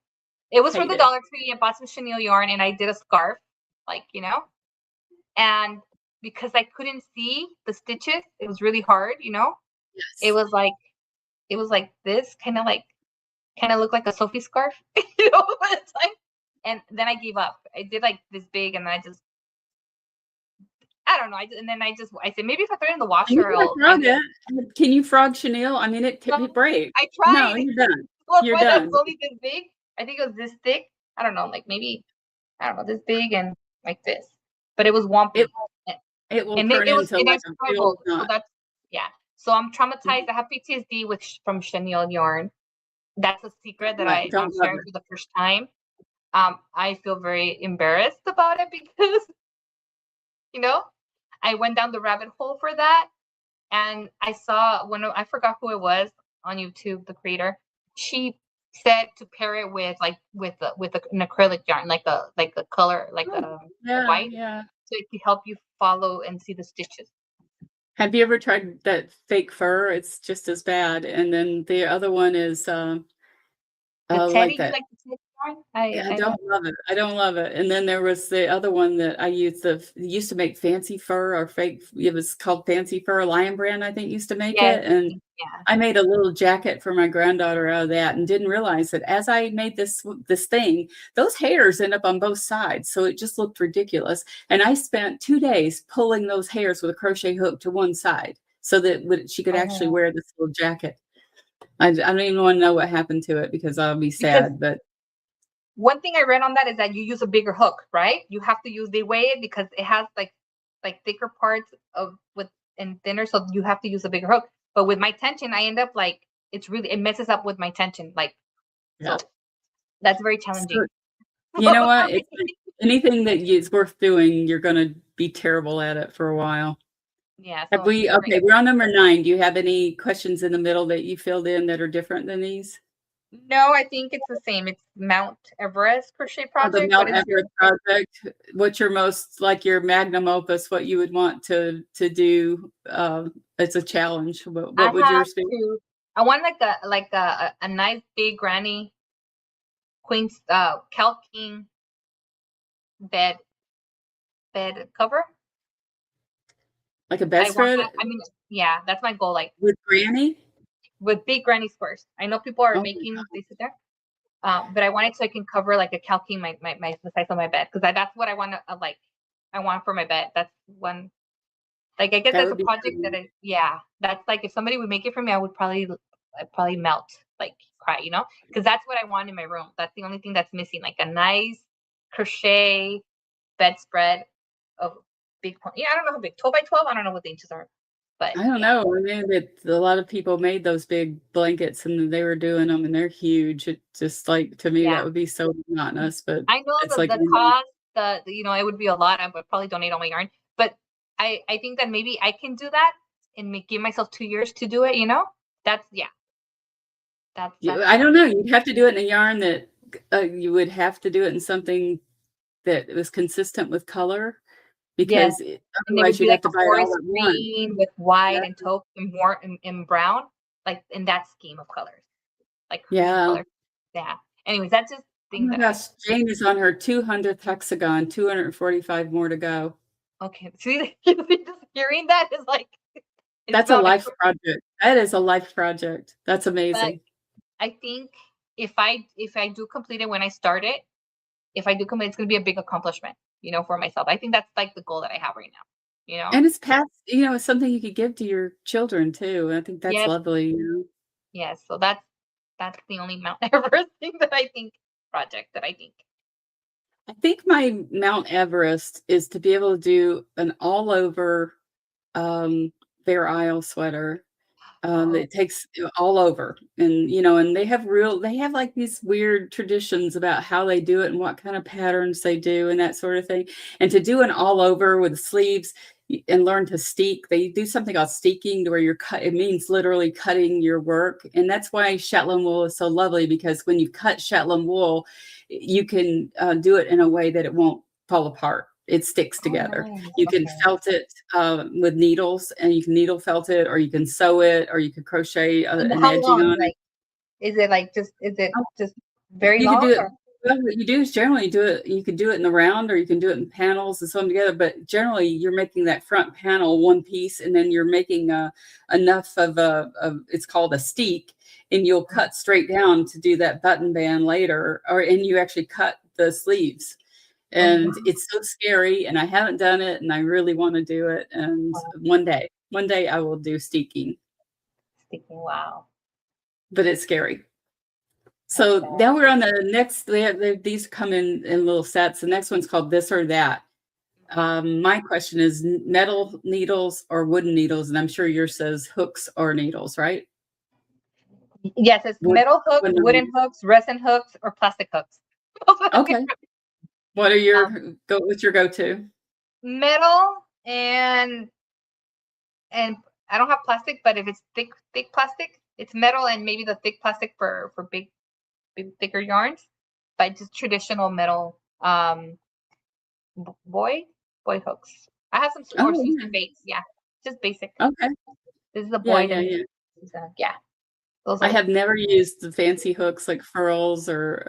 it was from Hate the it. Dollar Tree. I bought some chenille yarn and I did a scarf, like, and because I couldn't see the stitches, it was really hard. It Yes. was like it was like this, kind of looked like a Sophie scarf, you know. It's like, and then I gave up. I did like this big, and then I don't know. And then I said maybe if I throw it in the You washer, can frog maybe. it. Can you frog chenille? I mean, No, it breaks. I No, tried. you're done. Well, You're but it done. was only this big. I think it was this thick. I don't know, like maybe I don't know, this big and like this, but it was It wompy, it will and turn into, it like, a real struggled. So knot. that's yeah. So I'm traumatized. I have PTSD with from chenille yarn. That's a secret that I'm Don't love sharing it. for the first time. I feel very embarrassed about it because you know I went down the rabbit hole for that, and I saw I forgot who it was on YouTube, the creator. She said to pair it with an acrylic yarn, like a color, like Oh, a yeah, white, yeah. so it could help you follow and see the stitches. Have you ever tried that fake fur? It's just as bad, and then the other one is, The teddy, like you that. like the teddy yarn? Yeah, I I don't don't. love it. I don't love it. And then there was the other one that I used used to make fancy fur or fake it was called fancy fur. Lion Brand, I think, used to make Yes, it. I And think yeah. I made a little jacket for my granddaughter out of that and didn't realize that as I made this thing, those hairs end up on both sides. So it just looked ridiculous. And I spent 2 days pulling those hairs with a crochet hook to one side so that she could actually Oh, wear this little jacket. I don't even want to know what happened to it because I'll be because sad, but one thing I read on that is that you use a bigger hook, right? You have to use they weigh it because it has like thicker parts of with and thinner, so you have to use a bigger hook. But with my tension, I end up like it messes up with my tension, like yeah. so that's very So challenging you know for what? me. It's like anything that is worth doing, you're gonna be terrible at it for a while. Yeah, Have so we figuring okay, we're on number 9. Do you have any questions in the middle that you filled in that are different than these? no, I think it's the same. It's Mount Everest crochet Oh, the project. What Mount is your Everest project. What's your most like your magnum opus, what you would want to do, as a challenge? I What would have yours be? to I want like a nice big granny queen's King bed bed cover. Like a I want bedspread that. I mean, yeah, that's my goal. Like with granny? with big granny squares. I know people are Oh making they sit there, but I want it so I can cover like a calking my the size of my bed because that's what I want to like. I want for my bed. That's one. Like I guess that that's a would be project that pretty. yeah. That's like if somebody would make it for me, I'd probably melt like cry, because that's what I want in my room. That's the only thing that's missing, like a nice crochet bedspread of big. Yeah, I don't know how big. 12 by 12. I don't know what the inches are, but I don't yeah, know. I mean, that a lot of people made those big blankets and they were doing them and they're huge. It just like to me yeah. that would be so monotonous, but I know it's like the cost, it would be a lot. I would probably donate all my yarn, but I think that maybe I can do that and give myself 2 years to do it. That's yeah, that's I what don't I'm. know. You'd have to do it in a yarn that you would have to do it in something that was consistent with color Yes, because and it would otherwise be you'd have like to a buy it all forest at once. green with white and taupe and more and brown. like in that scheme of colors, like cream Yeah. color. Yeah. Anyways, that's just Oh thing my that I gosh, Jane is on her 200th hexagon, 245 more to go. okay. See, just hearing that is like it's That's a mounting. life project. That is a life project. That's But amazing. I think if I do complete it when I start it, if I do complete, it's gonna be a big accomplishment, for myself. I think that's like the goal that I have right now. You know? And it's past, it's something you could give to your children too. I think that's Yes, lovely. yes. So that's the only Mount Everest thing that I think project that I think. I think my Mount Everest is to be able to do an all over Bear Isle sweater. Oh, It takes all over, and and they have like these weird traditions about how they do it and what kind of patterns they do and that sort of thing. And to do an all over with sleeves and learn to steek, they do something called steeking, to where you're cut. It means literally cutting your work, and that's why Shetland wool is so lovely, because when you cut Shetland wool, you can do it in a way that it won't fall apart. It sticks oh, together. nice. You can Okay. felt it with needles, and you can needle felt it, or you can sew it, or you could crochet And an how edging long? on it. Like, is it Oh, just very you could do long it. or? Well, what you do is generally do it. You could do it in the round, or you can do it in panels and sew them together. But generally, you're making that front panel one piece, and then you're making enough of it's called a steek, and you'll cut straight down to do that button band later, and you actually cut the sleeves. Oh, And wow. it's so scary, and I haven't done it, and I really want to do it. And Wow. one day I will do steeking, Sticking. Wow. but it's scary. That's So sad. now we're on the next. These come in little sets. The next one's called This or That. My question is metal needles or wooden needles, and I'm sure yours says hooks or needles, right? Yes, it's Wood, metal hooks, wooden. wooden hooks, resin hooks, or plastic hooks. Those are the Okay. What are um, what's your go-to? metal and I don't have plastic, but if it's thick plastic, it's metal and maybe the thick plastic for big thicker yarns, but just traditional metal boy hooks. I have some or Oh, Susan yeah. Bates, yeah, just basic. Okay. This is a Yeah, Boyd yeah, and yeah. yeah, those I are have never used the fancy hooks like furls or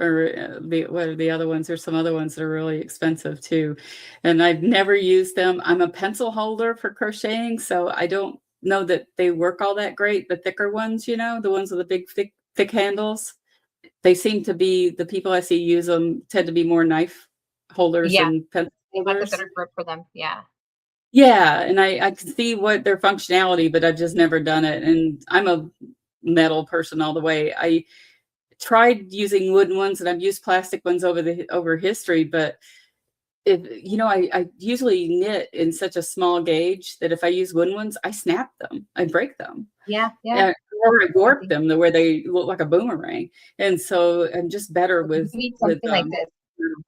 the what are the other ones? There's some other ones that are really expensive too, and I've never used them. I'm a pencil holder for crocheting, so I don't know that they work all that great. The thicker ones, the ones with the big thick handles, they seem to be the people I see use them tend to be more knife holders yeah, than pencil it has a holders. better grip for them. Yeah, Yeah, and I can see what their functionality, but I've just never done it. And I'm a metal person all the way. I tried using wooden ones, and I've used plastic ones over history, but I usually knit in such a small gauge that if I use wooden ones, I snap them, I break them, yeah. and, or I I warp think them the way they look like a boomerang. And so I'm just better you with need with something like this.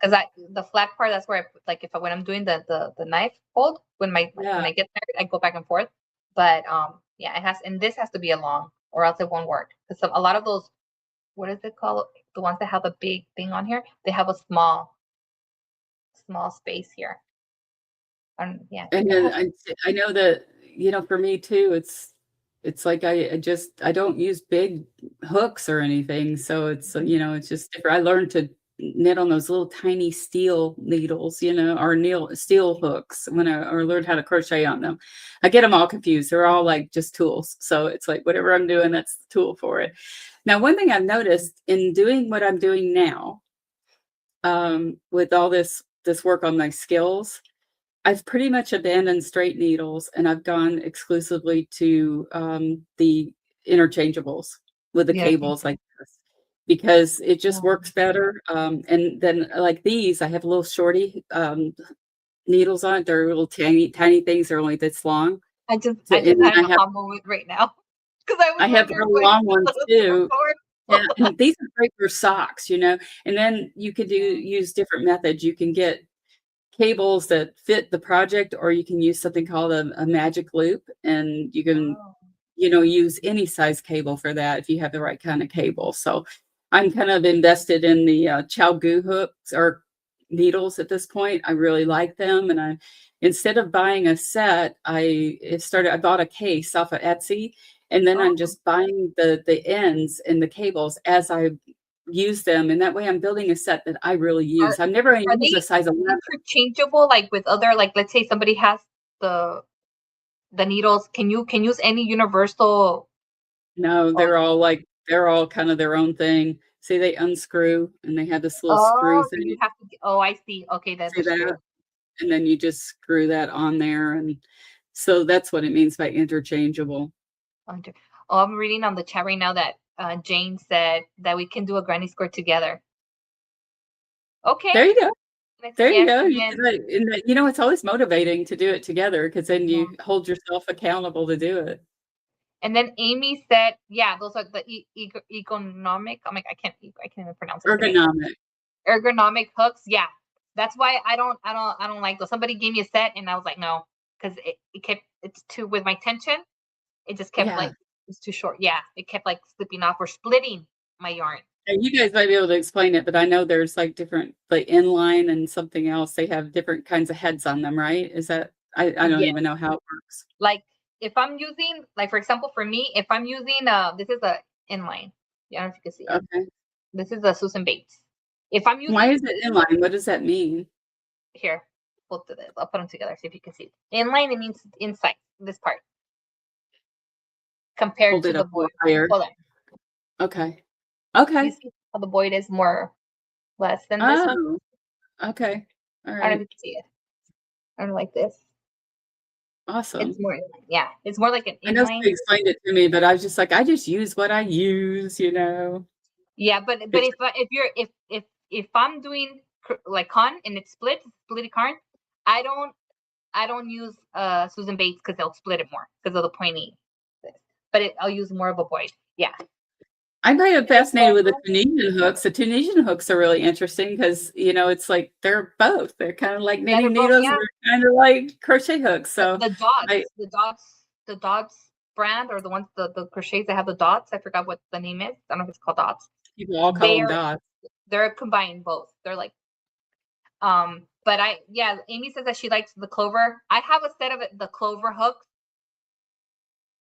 Because the flat part, that's where I put, like, when I'm doing the knife hold, when yeah. I get there, I go back and forth. But yeah, it has, and this has to be a long, or else it won't work. Because a lot of those, what is it called? The ones that have the big thing on here, they have a small space here. Yeah, I And think I then have. I know that, for me too, it's like I don't use big hooks or anything, so it's just different. I learned to knit on those little tiny steel needles, or steel hooks when or learned how to crochet on them. I get them all confused. They're all like just tools. So it's like whatever I'm doing, that's the tool for it. Now, one thing I've noticed in doing what I'm doing now, with all this work on my skills, I've pretty much abandoned straight needles, and I've gone exclusively to, the interchangeables with the Yeah, cables like this, because it just um, works better, and then, like these, I have little shorty, needles on it. They're little tiny tiny things. They're only this long. I just So I and just then had an aha moment right now because I was I have wondering really why you long said ones those too. Yeah, before. and these are great for socks, and then you could Yeah. use different methods. You can get cables that fit the project, or you can use something called a magic loop, and you can, Oh, use any size cable for that if you have the right kind of cable. So I'm kind of invested in the Chow Goo hooks or needles at this point. I really like them, and instead of buying a set, I bought a case off of Etsy, and then I'm Oh, just buying the ends and the cables as I use them, and that way I'm building a set that I really use. are I'm never gonna are use a they size 11. interchangeable like with other, like let's say somebody has the the needles, can you can use any universal? No, Oh, they're all kind of their own thing. See, they unscrew, and they have this little screw oh, so thing. you have to, oh, I see. Okay, that's See the screw. that? And then you just screw that on there, and so that's what it means by interchangeable. Under, oh, I'm reading on the chat right now that Jane said that we can do a granny square together. Okay, There you go. There you yes, go. and You then can, and that it's always motivating to do it together because then yeah. you hold yourself accountable to do it. And then Amy said, yeah, those are the economic. Oh my, I can't even pronounce it today. Ergonomic. Ergonomic hooks. Yeah, that's why I don't like those. Somebody gave me a set, and I was like, no, because it kept, it's too, with my tension. It just kept Yeah. like, it's too short. Yeah, it kept like slipping off or splitting my yarn. And you guys might be able to explain it, but I know there's like different, like inline and something else. They have different kinds of heads on them, right? Is that I don't Yes, even know how it works. like if I'm using, like for example, for me, if I'm using this is a inline. Yeah, I don't know if you can see it. Okay. This is a Susan Bates. If I'm Why using, is it inline? What does that mean? here, both of this, I'll put them together, see if you can see it. Inline, it means inside this part compared Hold to it the up a void. little higher. Hold on. Okay. You Okay. see how the void is more less than this one? Oh, okay. All I don't know if right. you can see it. I don't like this. It's Awesome. more inline. Yeah, it's more like an I know inline. somebody explained it to me, but I was just like, I just use what I use, you know? Yeah, but It's if you're if I'm doing like con and it's split con, I don't I don't use Susan Bates because they'll split it more because of the pointy. But I'll use more of a void. Yeah. I'm kind of Hey, fascinated with the Deborah. Tunisian hooks. The Tunisian hooks are really interesting because, it's like they're both. They're kind of like Yeah, they're knitting both, needles and yeah. they're kind of like crochet hooks. So The I dots, the dots brand, or the ones, the crochets that have the dots. I forgot what the name is. I don't know if it's called dots. people all call them They're dots. they're combined both. They're like but I, yeah, Amy says that she likes the clover. I have a set of it, the clover hooks.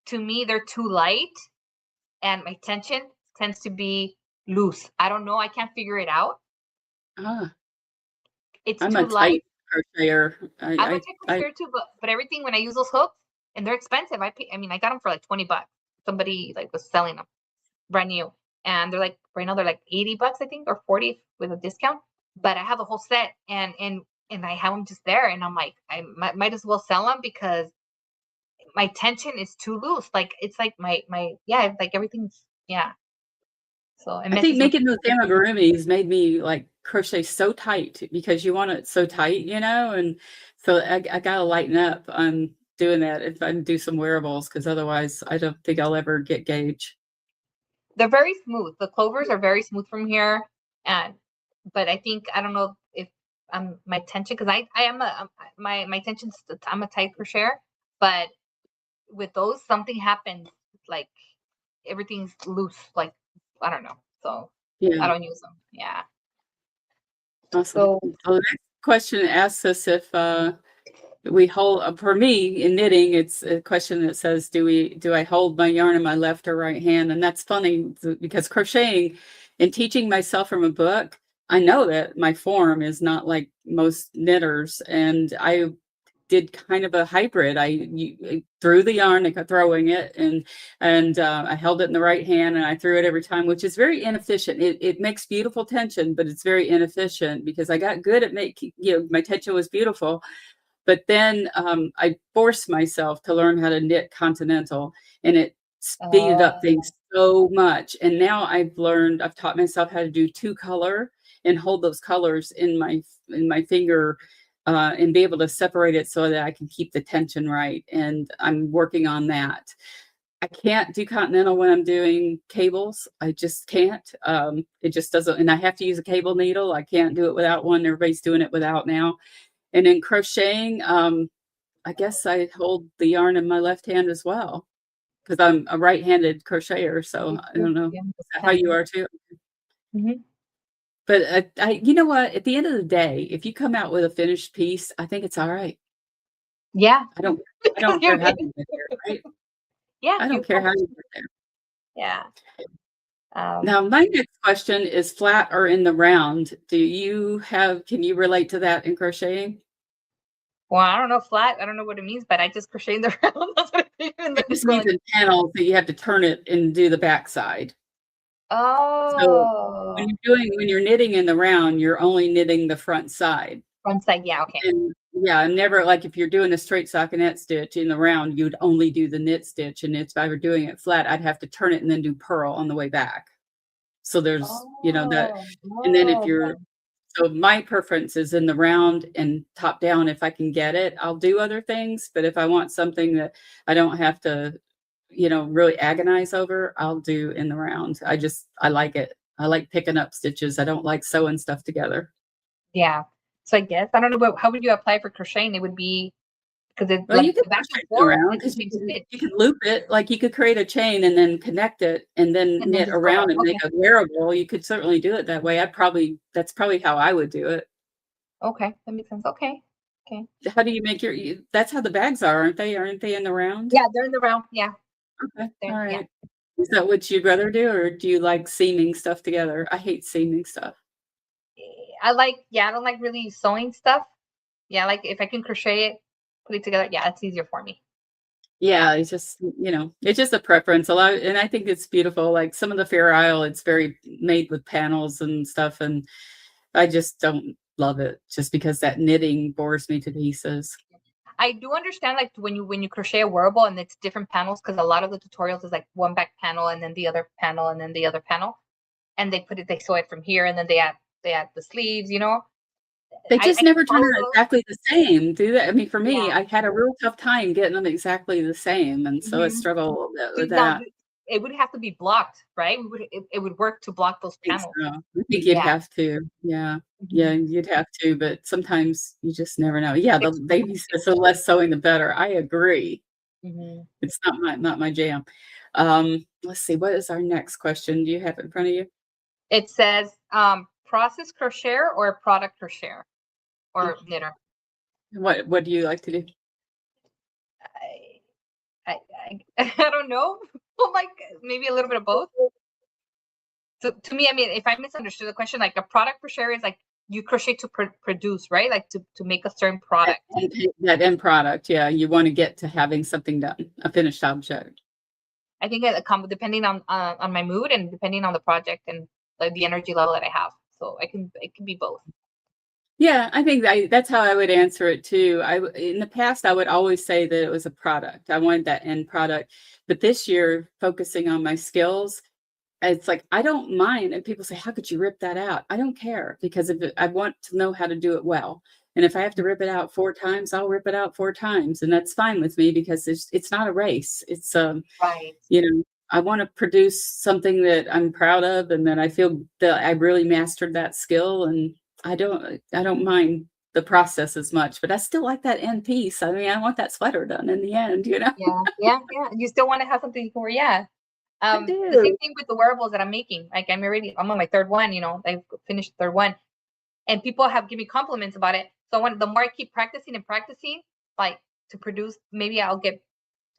To me, they're too light, and my tension tends to be loose. I don't know. I can't figure it out. Ah, It's I'm a too light. tight crocheter. I'm a I, type I, I crocheter too, but everything, when I use those hooks, and they're expensive. I mean, I got them for like 20 bucks. Somebody like was selling them brand new, and they're like, right now they're like 80 bucks, I think, or 40 with a discount. But I have a whole set, and I have them just there, and I'm like, I might as well sell them because my tension is too loose. Like it's like my yeah, like everything's, yeah. So it I think messes with. making those amigurumis made me like crochet so tight because you want it so tight, and so I gotta lighten up on doing that if I do some wearables because otherwise I don't think I'll ever get gauge. They're very smooth. The clovers are very smooth from here, and but I think, I don't know if my tension, because I am my tension's, I'm a tight crocheter, but with those something happens, like everything's loose, like I don't know, so I Yeah, don't use them. Yeah. awesome. So So the next question asks us if we hold for me in knitting, it's a question that says, do I hold my yarn in my left or right hand? And that's funny because crocheting and teaching myself from a book, I know that my form is not like most knitters, and I did kind of a hybrid. I threw the yarn, I kept throwing it, and I held it in the right hand, and I threw it every time, which is very inefficient. It makes beautiful tension, but it's very inefficient because I got good at making, my tension was beautiful, but then I forced myself to learn how to knit continental, and it speeded up things so much. And now I've taught myself how to do two color and hold those colors in my finger, and be able to separate it so that I can keep the tension right. And I'm working on that. I can't do continental when I'm doing cables. I just can't. It just doesn't, and I have to use a cable needle. I can't do it without one. Everybody's doing it without now. And in crocheting, I guess I hold the yarn in my left hand as well because I'm a right-handed crocheter. So I don't know. Is that how you are too? Mhm. But you know what? At the end of the day, if you come out with a finished piece, I think it's all right. Yeah. I don't, I don't care how you get there, right? Yeah, I you don't care how you get there. yeah. Now, my next question is flat or in the round. Can you relate to that in crocheting? Well, I don't know flat. I don't know what it means, but I just crochet in the round. That's what I do in It the just for means like. in panels that you have to turn it and do the back side. So Oh, when you're knitting in the round, you're only knitting the front side. front side. Yeah. Okay. And yeah, I'm never like if you're doing a straight stockinette stitch in the round, you'd only do the knit stitch. And if I were doing it flat, I'd have to turn it and then do purl on the way back. So there's, that. Oh, And then if oh, you're, okay. so my preference is in the round and top down. If I can get it, I'll do other things. But if I want something that I don't have to, really agonize over, I'll do in the round. I like it. I like picking up stitches. I don't like sewing stuff together. Yeah. So I guess I don't know, but how would you apply for crocheting? It would be because it's Well, you like could the back and crochet it forth. around It's the because same stitch, you could loop it, like, you could create a chain and then connect it and then and then knit just go back. around and make Okay. a wearable. You could certainly do it that way. That's probably how I would do it. Okay, that makes sense. Okay. Okay. How do you make that's how the bags are, aren't they? Aren't they in the round? Yeah, they're in the round. Yeah. Okay, They're, yeah. alright. Is that what you'd rather do, or do you like seaming stuff together? I hate seaming stuff. I like. Yeah, I don't like really sewing stuff. Yeah, like if I can crochet it, put it together. Yeah, it's easier for me. Yeah. Yeah, it's just a preference. A lot, and I think it's beautiful. Like some of the Fair Isle, it's very made with panels and stuff, and I just don't love it just because that knitting bores me to pieces. I do understand like when you crochet a wearable and it's different panels because a lot of the tutorials is like one back panel and then the other panel and then the other panel and they sew it from here and then they add the sleeves, you know. They I just can never turn follow out those. exactly the same, do they? I mean, for me, Yeah. I had a real tough time getting them exactly the same, and so I Hmm. struggle a little bit with Now that. it would have to be blocked, right? It would work to block those I think panels. so. I think you'd Yeah. have to. Yeah. Yeah, Hmm. you'd have to, but sometimes you just never know. Yeah, the It's baby says the less sewing, the better. I agree. hmm It's not my jam. Let's see, what is our next question? Do you have it in front of you? It says process crocheter or product crocheter Mm. or knitter. What do you like to do? I don't know. Like maybe a little bit of both. So to me, I mean, if I misunderstood the question, like a product crochet is like you crochet to produce, right? Like to make a certain That product. that end product, yeah, you wanna get to having something done, a finished object. I think it comes depending on my mood and depending on the project and like the energy level that I have. So it can be both. Yeah, I think that's how I would answer it too. In the past, I would always say that it was a product. I wanted that end product. But this year, focusing on my skills, it's like I don't mind. And people say, "How could you rip that out?" I don't care because I want to know how to do it well. And if I have to rip it out 4 times, I'll rip it out 4 times, and that's fine with me because it's not a race. Right. You know, I want to produce something that I'm proud of and that I feel that I really mastered that skill. And I don't mind the process as much, but I still like that end piece. I mean, I want that sweater done in the end. Yeah. Yeah. Yeah. You still want to have something for, yeah. I The same do. thing with the wearables that I'm making. Like I'm on my third one, you know, I've finished the third one. And people have given me compliments about it. So when the more I keep practicing and practicing, like to produce, maybe I'll get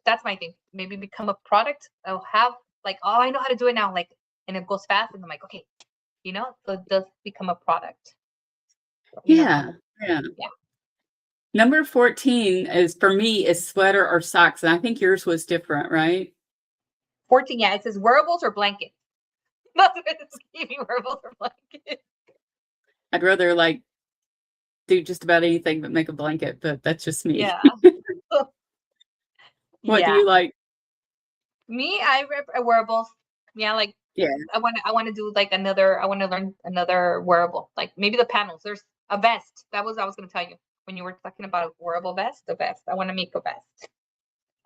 that's my thing. Maybe become a product. I'll have like, oh, I know how to do it now. Like, and it goes fast, and I'm like, okay, you know, so it does become a product. You know, Yeah. Yeah. yeah. Number 14 is for me is sweater or socks. And I think yours was different, right? 14, yeah. It says wearables or blankets. That's what it gave me, wearables or blankets. I'd rather like do just about anything but make a blanket, but that's just me. Yeah. What do Yeah. you like? Me, I rep wearables. Yeah, like Yeah. I want to do like another. I want to learn another wearable, like maybe the panels. There's a vest. That was I was going to tell you when you were talking about a wearable vest. The vest. I want to make a vest.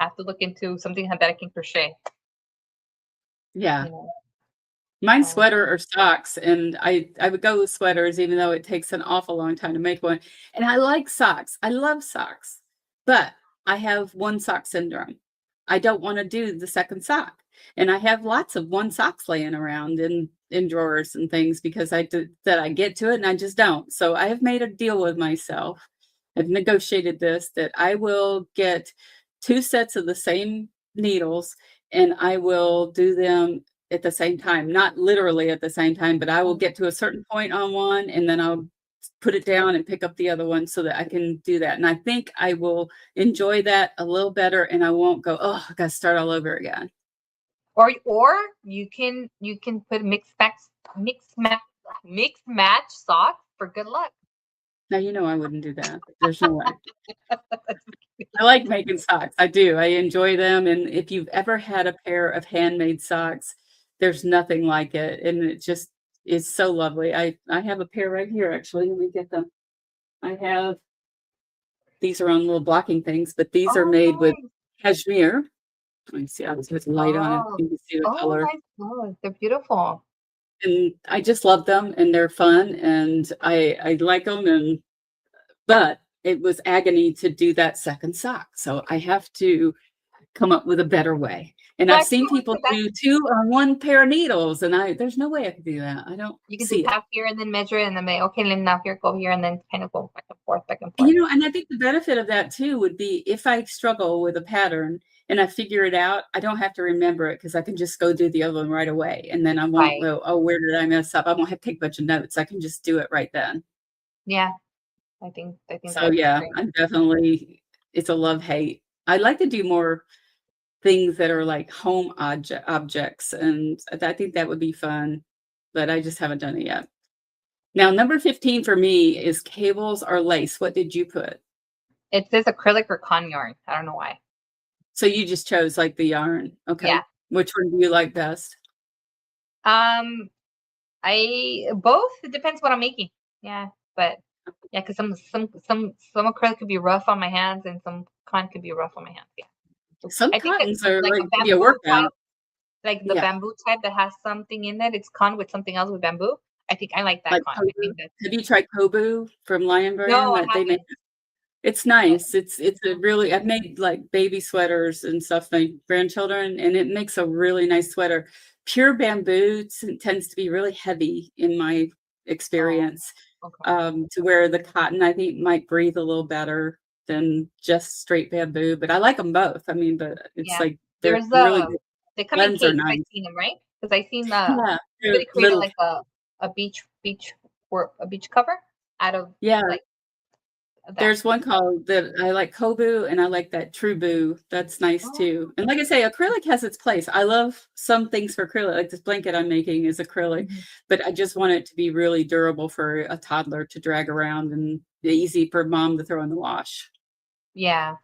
I have to look into something that I can crochet. Yeah. You know. Mine's Um, sweater or socks, and I would go with sweaters even though it takes an awful long time to make one. And I like socks. I love socks, but I have one sock syndrome. I don't want to do the second sock, and I have lots of one socks laying around in drawers and things because I get to it and I just don't. So I have made a deal with myself. I've negotiated this that I will get 2 sets of the same needles, and I will do them at the same time, not literally at the same time, but I will get to a certain point on one, and then I'll put it down and pick up the other one so that I can do that, and I think I will enjoy that a little better, and I won't go, "Oh, I gotta start all over again." Or you can put mix match socks for good luck. Now, you know I wouldn't do that. There's no way. I like making socks. I do. I enjoy them, and if you've ever had a pair of handmade socks, there's nothing like it, and it just is so lovely. I have a pair right here, actually. Let me get them. I have these are on little blocking things, but these are Oh, made with nice. cashmere. Let me see. I'll put the light on it. Oh, You can see the oh, color. nice clothes. They're beautiful. And I just love them, and they're fun, and I like them, and but it was agony to do that second sock, so I have to come up with a better way. And So I've I seen can't wait people for that. do 2 on 1 pair of needles, and there's no way I could do that. I don't You can do see it. half here and then measure it and then be okay, then now here, go here, and then kind of go back and forth, back and forth. You know, and I think the benefit of that too would be if I struggle with a pattern and I figure it out, I don't have to remember it because I can just go do the other one right away, and then I won't Right. go, "Oh, where did I mess up?" I won't have to take a bunch of notes. I can just do it right then. Yeah, I think So, that's yeah, great. I'm definitely it's a love-hate. I like to do more things that are like home objects, and I think that would be fun, but I just haven't done it yet. Now, number 15 for me is cables or lace. What did you put? It says acrylic or con yarn. I don't know why. So you just chose like the yarn. Yeah. Okay. Which one do you like best? Um, I both. It depends what I'm making. Yeah, but yeah, because some acrylic could be rough on my hands, and some con could be rough on my hands. Yeah, Some I think that cottons are like like a give you a bamboo type, workout. like the Yeah. bamboo type that has something in it. It's con with something else with bamboo. I think I like that Like con. I Kobu. think that. Have you tried Kobu from Lion No, Brand I that they make? haven't. It's No. nice. It's a really I've made, like, baby sweaters and stuff for my grandchildren, and it makes a really nice sweater. Pure bamboo tends to be really heavy in my Oh, experience, okay. to where the cotton, I think, might breathe a little better than just straight bamboo, but I like them both. I mean, but it's Yeah. like they're There's really good. they come in Blends are cakes. I've nice. seen them, right? Because I seen Yeah, they're somebody created little like a beach or a beach cover out of yeah. like that. There's one called that I like Kobu, and I like that True Boo. That's nice Oh. too. And like I say, acrylic has its place. I love some things for acrylic, like this blanket I'm making is acrylic, Mhm. but I just want it to be really durable for a toddler to drag around and easy for mom to throw in the wash. Yeah,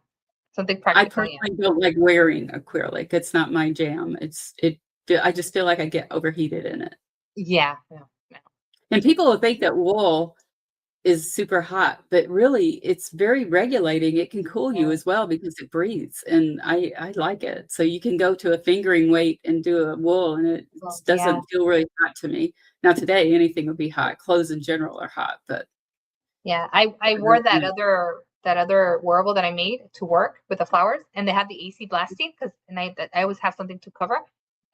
something I practical. Yeah. personally don't like wearing acrylic. It's not my jam. I just feel like I get overheated in it. Yeah. Yeah. Yeah. And people will think that wool is super hot, but really it's very regulating. It can cool you Yeah. as well because it breathes, and I like it. So you can go to a fingering weight and do a wool, and it Well, yeah. doesn't feel really hot to me. Now today, anything would be hot. Clothes in general are hot, but Yeah. I wore that other wearable that I made to work with the flowers, and they had the AC blasting because and I always have something to cover,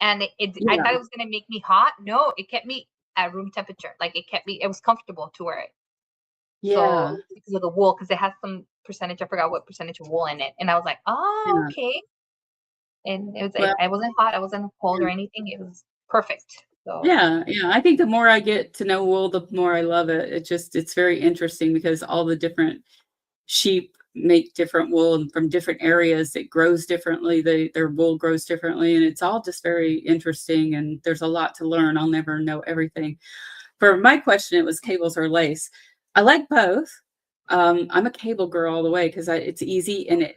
and I yeah, thought it was gonna make me hot. No, it kept me at room temperature. Like it kept me. It was comfortable to wear it. yeah, So because of the wool, because it has some percentage, I forgot what percentage of wool in it. And I was like, oh, yeah. okay. And it was Well, I wasn't hot, I wasn't cold yeah. or anything. It was perfect. So Yeah, yeah. I think the more I get to know wool, the more I love it. It's very interesting because all the different sheep make different wool and from different areas. It grows differently. Their wool grows differently, and it's all just very interesting. And there's a lot to learn. I'll never know everything. For my question, it was cables or lace. I like both. I'm a cable girl all the way because it's easy and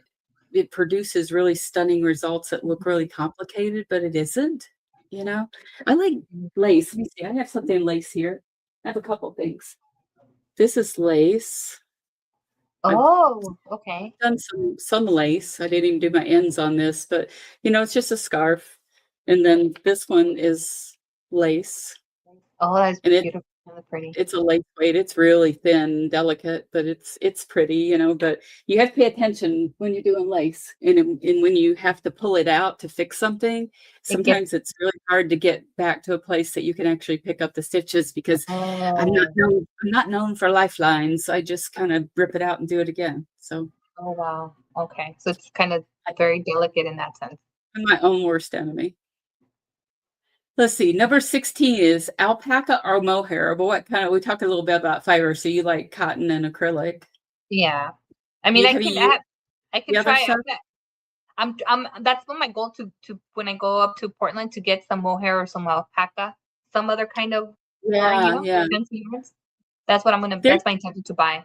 it produces really stunning results that look really complicated, but it isn't. You know, I like mhm. lace. Let me see. I have something lace here. I have a couple things. This is lace. I've Oh, okay. done some lace. I didn't even do my ends on this, but it's just a scarf. And then this one is lace, Oh, that's and beautiful. Really pretty. it's a lightweight. It's really thin, delicate, but it's pretty, but you have to pay attention when you're doing lace, and when you have to pull it out to fix something, It gets sometimes it's really hard to get back to a place that you can actually pick up the stitches because oh, I'm not known for lifelines. I just kind of rip it out and do it again. So oh wow. Okay. So it's kind of I very delicate in that sense. I'm my own worst enemy. Let's see, number 16 is alpaca or mohair, but what kind of we talked a little bit about fiber, so you like cotton and acrylic. Yeah. I Do mean, you have you used I the can other try. stuff? I'm that's been my goal to when I go up to Portland to get some mohair or some alpaca, some other kind of yarn, Yeah, the yeah. fancy yarns. There That's my intention to buy.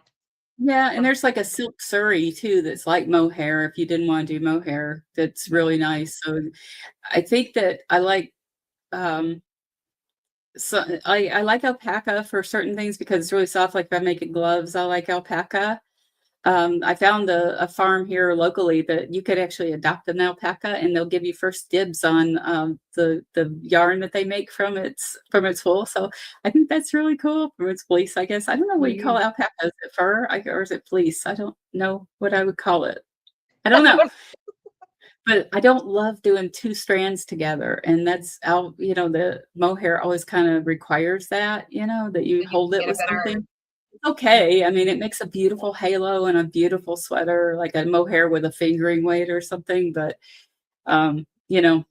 yeah, and Some. there's like a silk suri too that's like mohair if you didn't wanna do mohair, that's Yeah. really nice, so I think that I like, um so I like alpaca for certain things because it's really soft, like if I'm making gloves, I like alpaca. I found a farm here locally that you could actually adopt an alpaca, and they'll give you first dibs on, the yarn that they make from its wool, so I think that's really cool from its fleece, I guess. I don't know what you call Mm. alpaca. Is it fur? Or is it fleece? I don't know what I would call it. I don't know. But I don't love doing 2 strands together, and that's the mohair always kinda requires that, that you You hold can it get a with better. something. It's okay, I mean, it makes a beautiful halo and a beautiful sweater, like a mohair with a fingering weight or something, but, um, you know,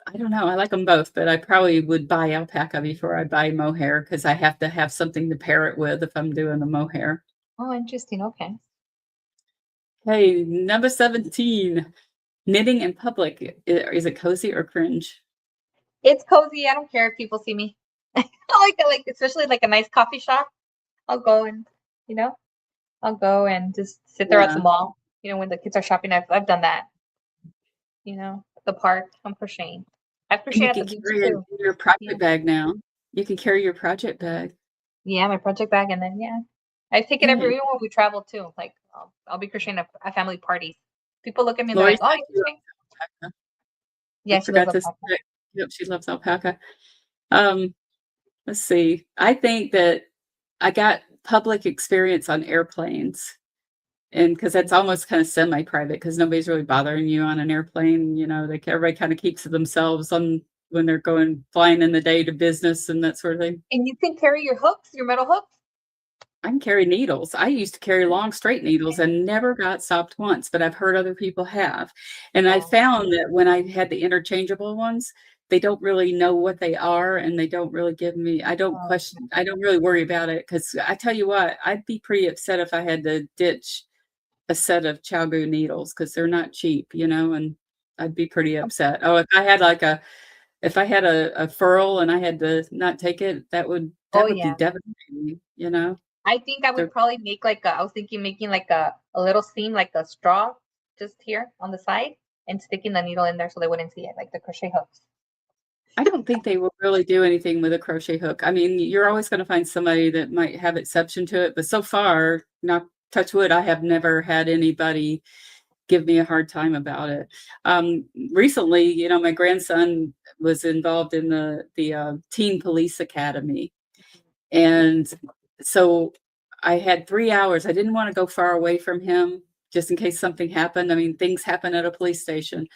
I don't know, I like them both, but I probably would buy alpaca before I buy mohair because I have to have something to pair it with if I'm doing the mohair. Oh, interesting. Okay. Hey, number 17, knitting in public, is it cozy or cringe? It's cozy. I don't care if people see me. I like especially like a nice coffee shop. I'll go and you know, I'll go and just sit there at the Yeah. mall. When the kids are shopping, I've done that. The park. I'm crocheting. I've And you crocheted at the can beach carry it too. in your Yeah. project bag now. You can carry your project bag. Yeah, my project bag, and then yeah, I take it Nice. everywhere when we travel too. Like I'll be crocheting at family parties. People look at me and they're Lori like, said "Oh, you she crochet?" loves alpaca. I Yeah, she loves forgot to say alpaca. that. Yep, she loves alpaca. Um, let's see. I think that I got public experience on airplanes, and because that's almost kinda semi-private, because nobody's really bothering you on an airplane, everybody kinda keeps to themselves on when they're going flying in the day to business and that sort of thing. And you can carry your hooks, your metal hooks. I can carry needles. I used to carry long straight needles and never got stopped once, but I've heard other people have. And I Yeah. found that when I had the interchangeable ones, they don't really know what they are and they don't really give me Oh, I don't really worry about it because I tell you what, I'd be pretty upset if I had to ditch a set of Chow needles because they're not cheap, and I'd be pretty upset. Oh, if I had a furl and I had to not take it, oh that would be yeah. devastating. I think I would They're probably make I was thinking making like a little seam, like a straw, just here on the side, and sticking the needle in there so they wouldn't see it, like the crochet hooks. I don't think they will really do anything with a crochet hook. I mean, you're always gonna find somebody that might have exception to it, but so far, not touch wood, I have never had anybody give me a hard time about it. Recently, my grandson was involved in the teen police academy, and so I had 3 hours. I didn't wanna go far away from him just in case something happened. I mean, things happen at a police station.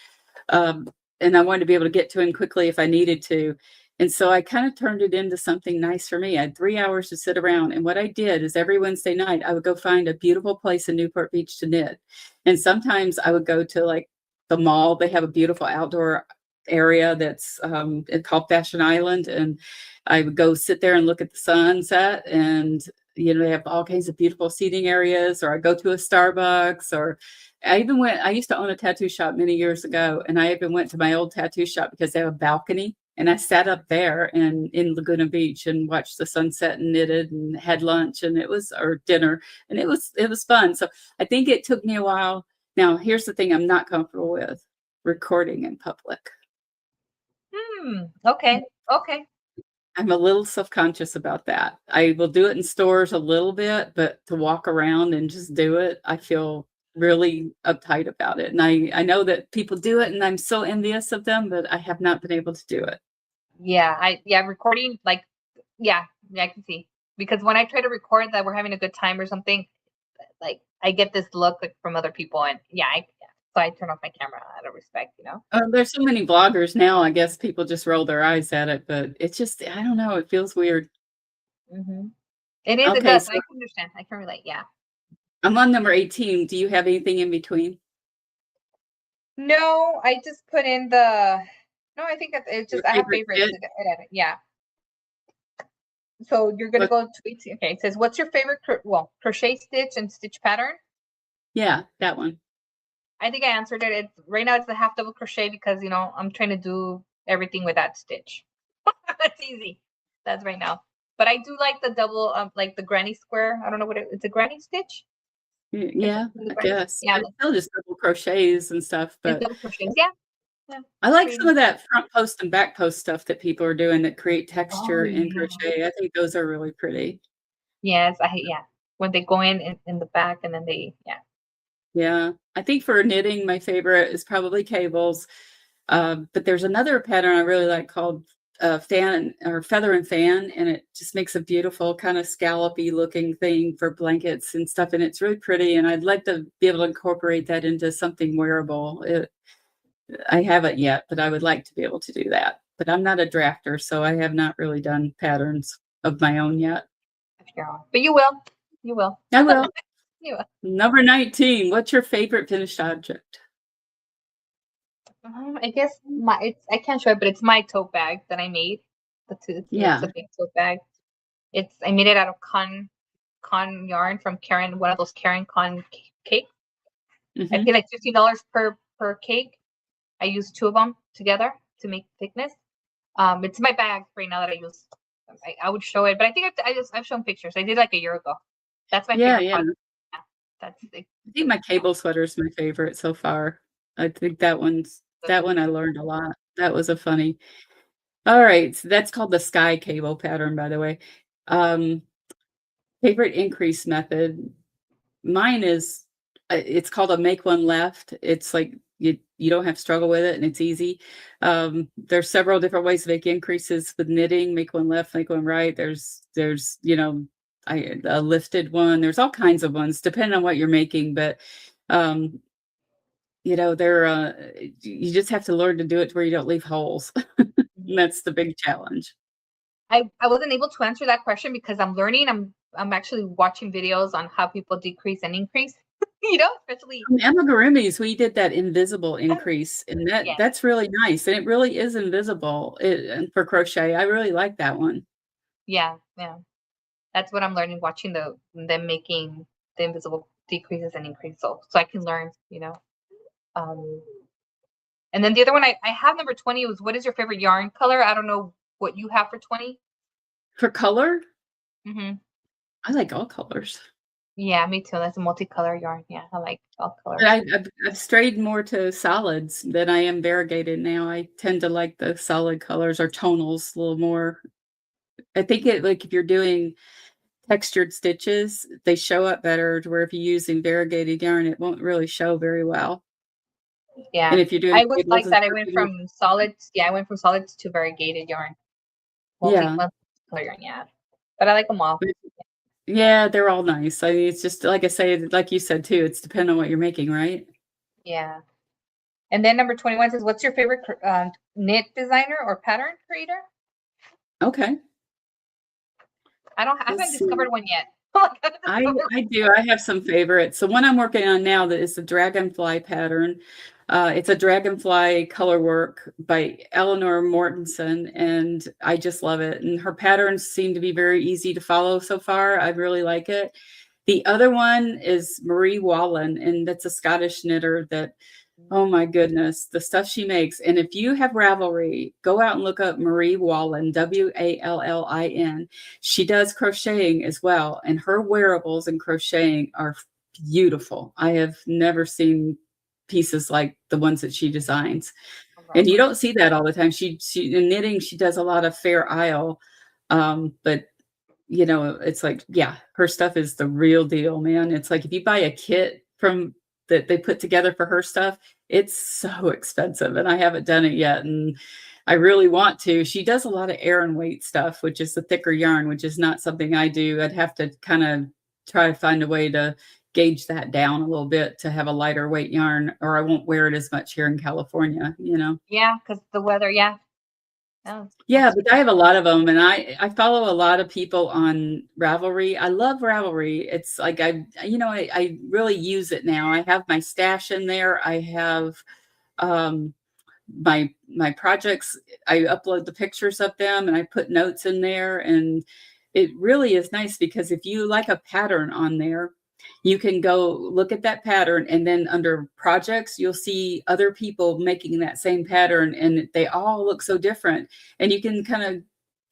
Um, and I wanted to be able to get to him quickly if I needed to. And so I kind of turned it into something nice for me. I had 3 hours to sit around, and what I did is every Wednesday night, I would go find a beautiful place in Newport Beach to knit. And sometimes I would go to, like, the mall. They have a beautiful outdoor area that's, it's called Fashion Island, and I would go sit there and look at the sunset, and, they have all kinds of beautiful seating areas, or I go to a Starbucks, or I used to own a tattoo shop many years ago, and I even went to my old tattoo shop because they have a balcony, and I sat up there and in Laguna Beach and watched the sunset and knitted and had lunch, and or dinner, and it was fun. So I think it took me a while. Now, here's the thing I'm not comfortable with, recording in public. Okay. Okay. I'm a little self-conscious about that. I will do it in stores a little bit, but to walk around and just do it, I feel really uptight about it. And I know that people do it, and I'm so envious of them, but I have not been able to do it. Yeah, recording yeah, I can see. Because when I try to record that we're having a good time or something, like I get this look like from other people, and yeah. So I turn off my camera out of respect. There's so many bloggers now, I guess people just roll their eyes at it, but it's just I don't know, it feels weird. Hmm. It Okay, does. so I can understand. I can relate. Yeah. I'm on number 18. Do you have anything in between? No, I just put in the. No, I think it's Your just I have favorite favorites. stitch? Yeah. So you're gonna What? go to 18. Okay, it says, "What's your favorite crochet stitch and stitch pattern?" Yeah, that one. I think I answered it. It's right now it's the half double crochet because I'm trying to do everything with that stitch. That's easy. That's right now. But I do like the double, like the granny square. I don't know what it's a granny stitch. Yeah, I guess. Yeah, It's still just double crochets and stuff, it's but double crochets. Yeah, yeah. I like some Pretty. of that front post and back post stuff that people are doing that create Oh texture in yeah. crochet. I think those are really pretty. Yes, I hate yeah. When they go in the back and then yeah. Yeah. I think for knitting, my favorite is probably cables. But there's another pattern I really like called fan or feather and fan, and it just makes a beautiful kind of scallopy looking thing for blankets and stuff. And it's really pretty. And I'd like to be able to incorporate that into something wearable. I haven't yet, but I would like to be able to do that. But I'm not a drafter, so I have not really done patterns of my own yet. But you will. You will. I will. You will. Number 19. What's your favorite finished object? I guess I can't show it, but it's my tote bag that I made. It's Yeah. a big tote bag. I made it out of con yarn from Karen, one of those Karen con cake. I Hmm. paid like $15 per cake. I used two of them together to make thickness. It's my bag right now that I use. I would show it, but I think I've shown pictures. I did like a year ago. That's my Yeah, favorite yeah. project. Yeah, that's I think my cable sweater is my favorite so far. I think that one I learned a lot. That was a funny. All right, so that's called the sky cable pattern, by the way. Um, Favorite increase method. Mine is it's called a make one left. It's like you don't have to struggle with it and it's easy. There's several different ways to make increases with knitting, make one left, make one right. There's a lifted one. There's all kinds of ones depending on what you're making, but um they're you just have to learn to do it to where you don't leave holes. And that's the big challenge. I wasn't able to answer that question because I'm learning. I'm actually watching videos on how people decrease and increase. Especially Amigurumis, we did that invisible increase, and yeah, that's really nice, and it really is invisible, and for crochet, I really like that one. yeah, yeah. That's what I'm learning watching them making the invisible decreases and increase, so I can learn. Um, and then the other one I have number 20 was, what is your favorite yarn color? I don't know what you have for 20. For color, Mm-hmm. I like all colors, Yeah, me too. That's a multicolor yarn. Yeah, I like all but colors. I've strayed more to solids than I am variegated now. I tend to like the solid colors or tonals a little more. I think like, if you're doing textured stitches, they show up better to where if you're using variegated yarn, it won't really show very well. And Yeah, if you're doing I was cables like and that. I stuff, went you from solids. Yeah, I went from solids to variegated yarn, yeah. multicolor yarn. Yeah, but I like them all. Yeah, they're all nice. I mean, it's just like I say, like you said too, it's depending on what you're making, right? Yeah. And then number 21 says, "What's your favorite knit designer or pattern creator?" Okay. I Let's haven't see. discovered one yet. I haven't I discovered I do. I have some favorites. The one I'm working on now that is the dragonfly pattern. It's a dragonfly color work by Eleanor Mortensen, and I just love it. And her patterns seem to be very easy to follow so far. I really like it. The other one is Marie Wallen, and that's a Scottish knitter that, one. oh my goodness, the stuff she makes. And if you have Ravelry, go out and look up Marie Wallen, Wallin. She does crocheting as well, and her wearables and crocheting are beautiful. I have never seen pieces like the ones that she designs. And you don't see that all the time. She in knitting, she does a lot of Fair Isle. But it's like, yeah, her stuff is the real deal, man. It's like if you buy a kit from that they put together for her stuff, it's so expensive, and I haven't done it yet, and I really want to. She does a lot of Aran weight stuff, which is the thicker yarn, which is not something I do. I'd have to kind of try to find a way to gauge that down a little bit to have a lighter weight yarn, or I won't wear it as much here in California. Yeah, because the weather. Yeah. Oh, Yeah, but I have a lot of them, and I follow a lot of people on Ravelry. I love Ravelry. It's like I really use it now. I have my stash in there. I have my projects. I upload the pictures of them and I put notes in there, and it really is nice because if you like a pattern on there, you can go look at that pattern, and then under projects you'll see other people making that same pattern, and they all look so different, and you can kind of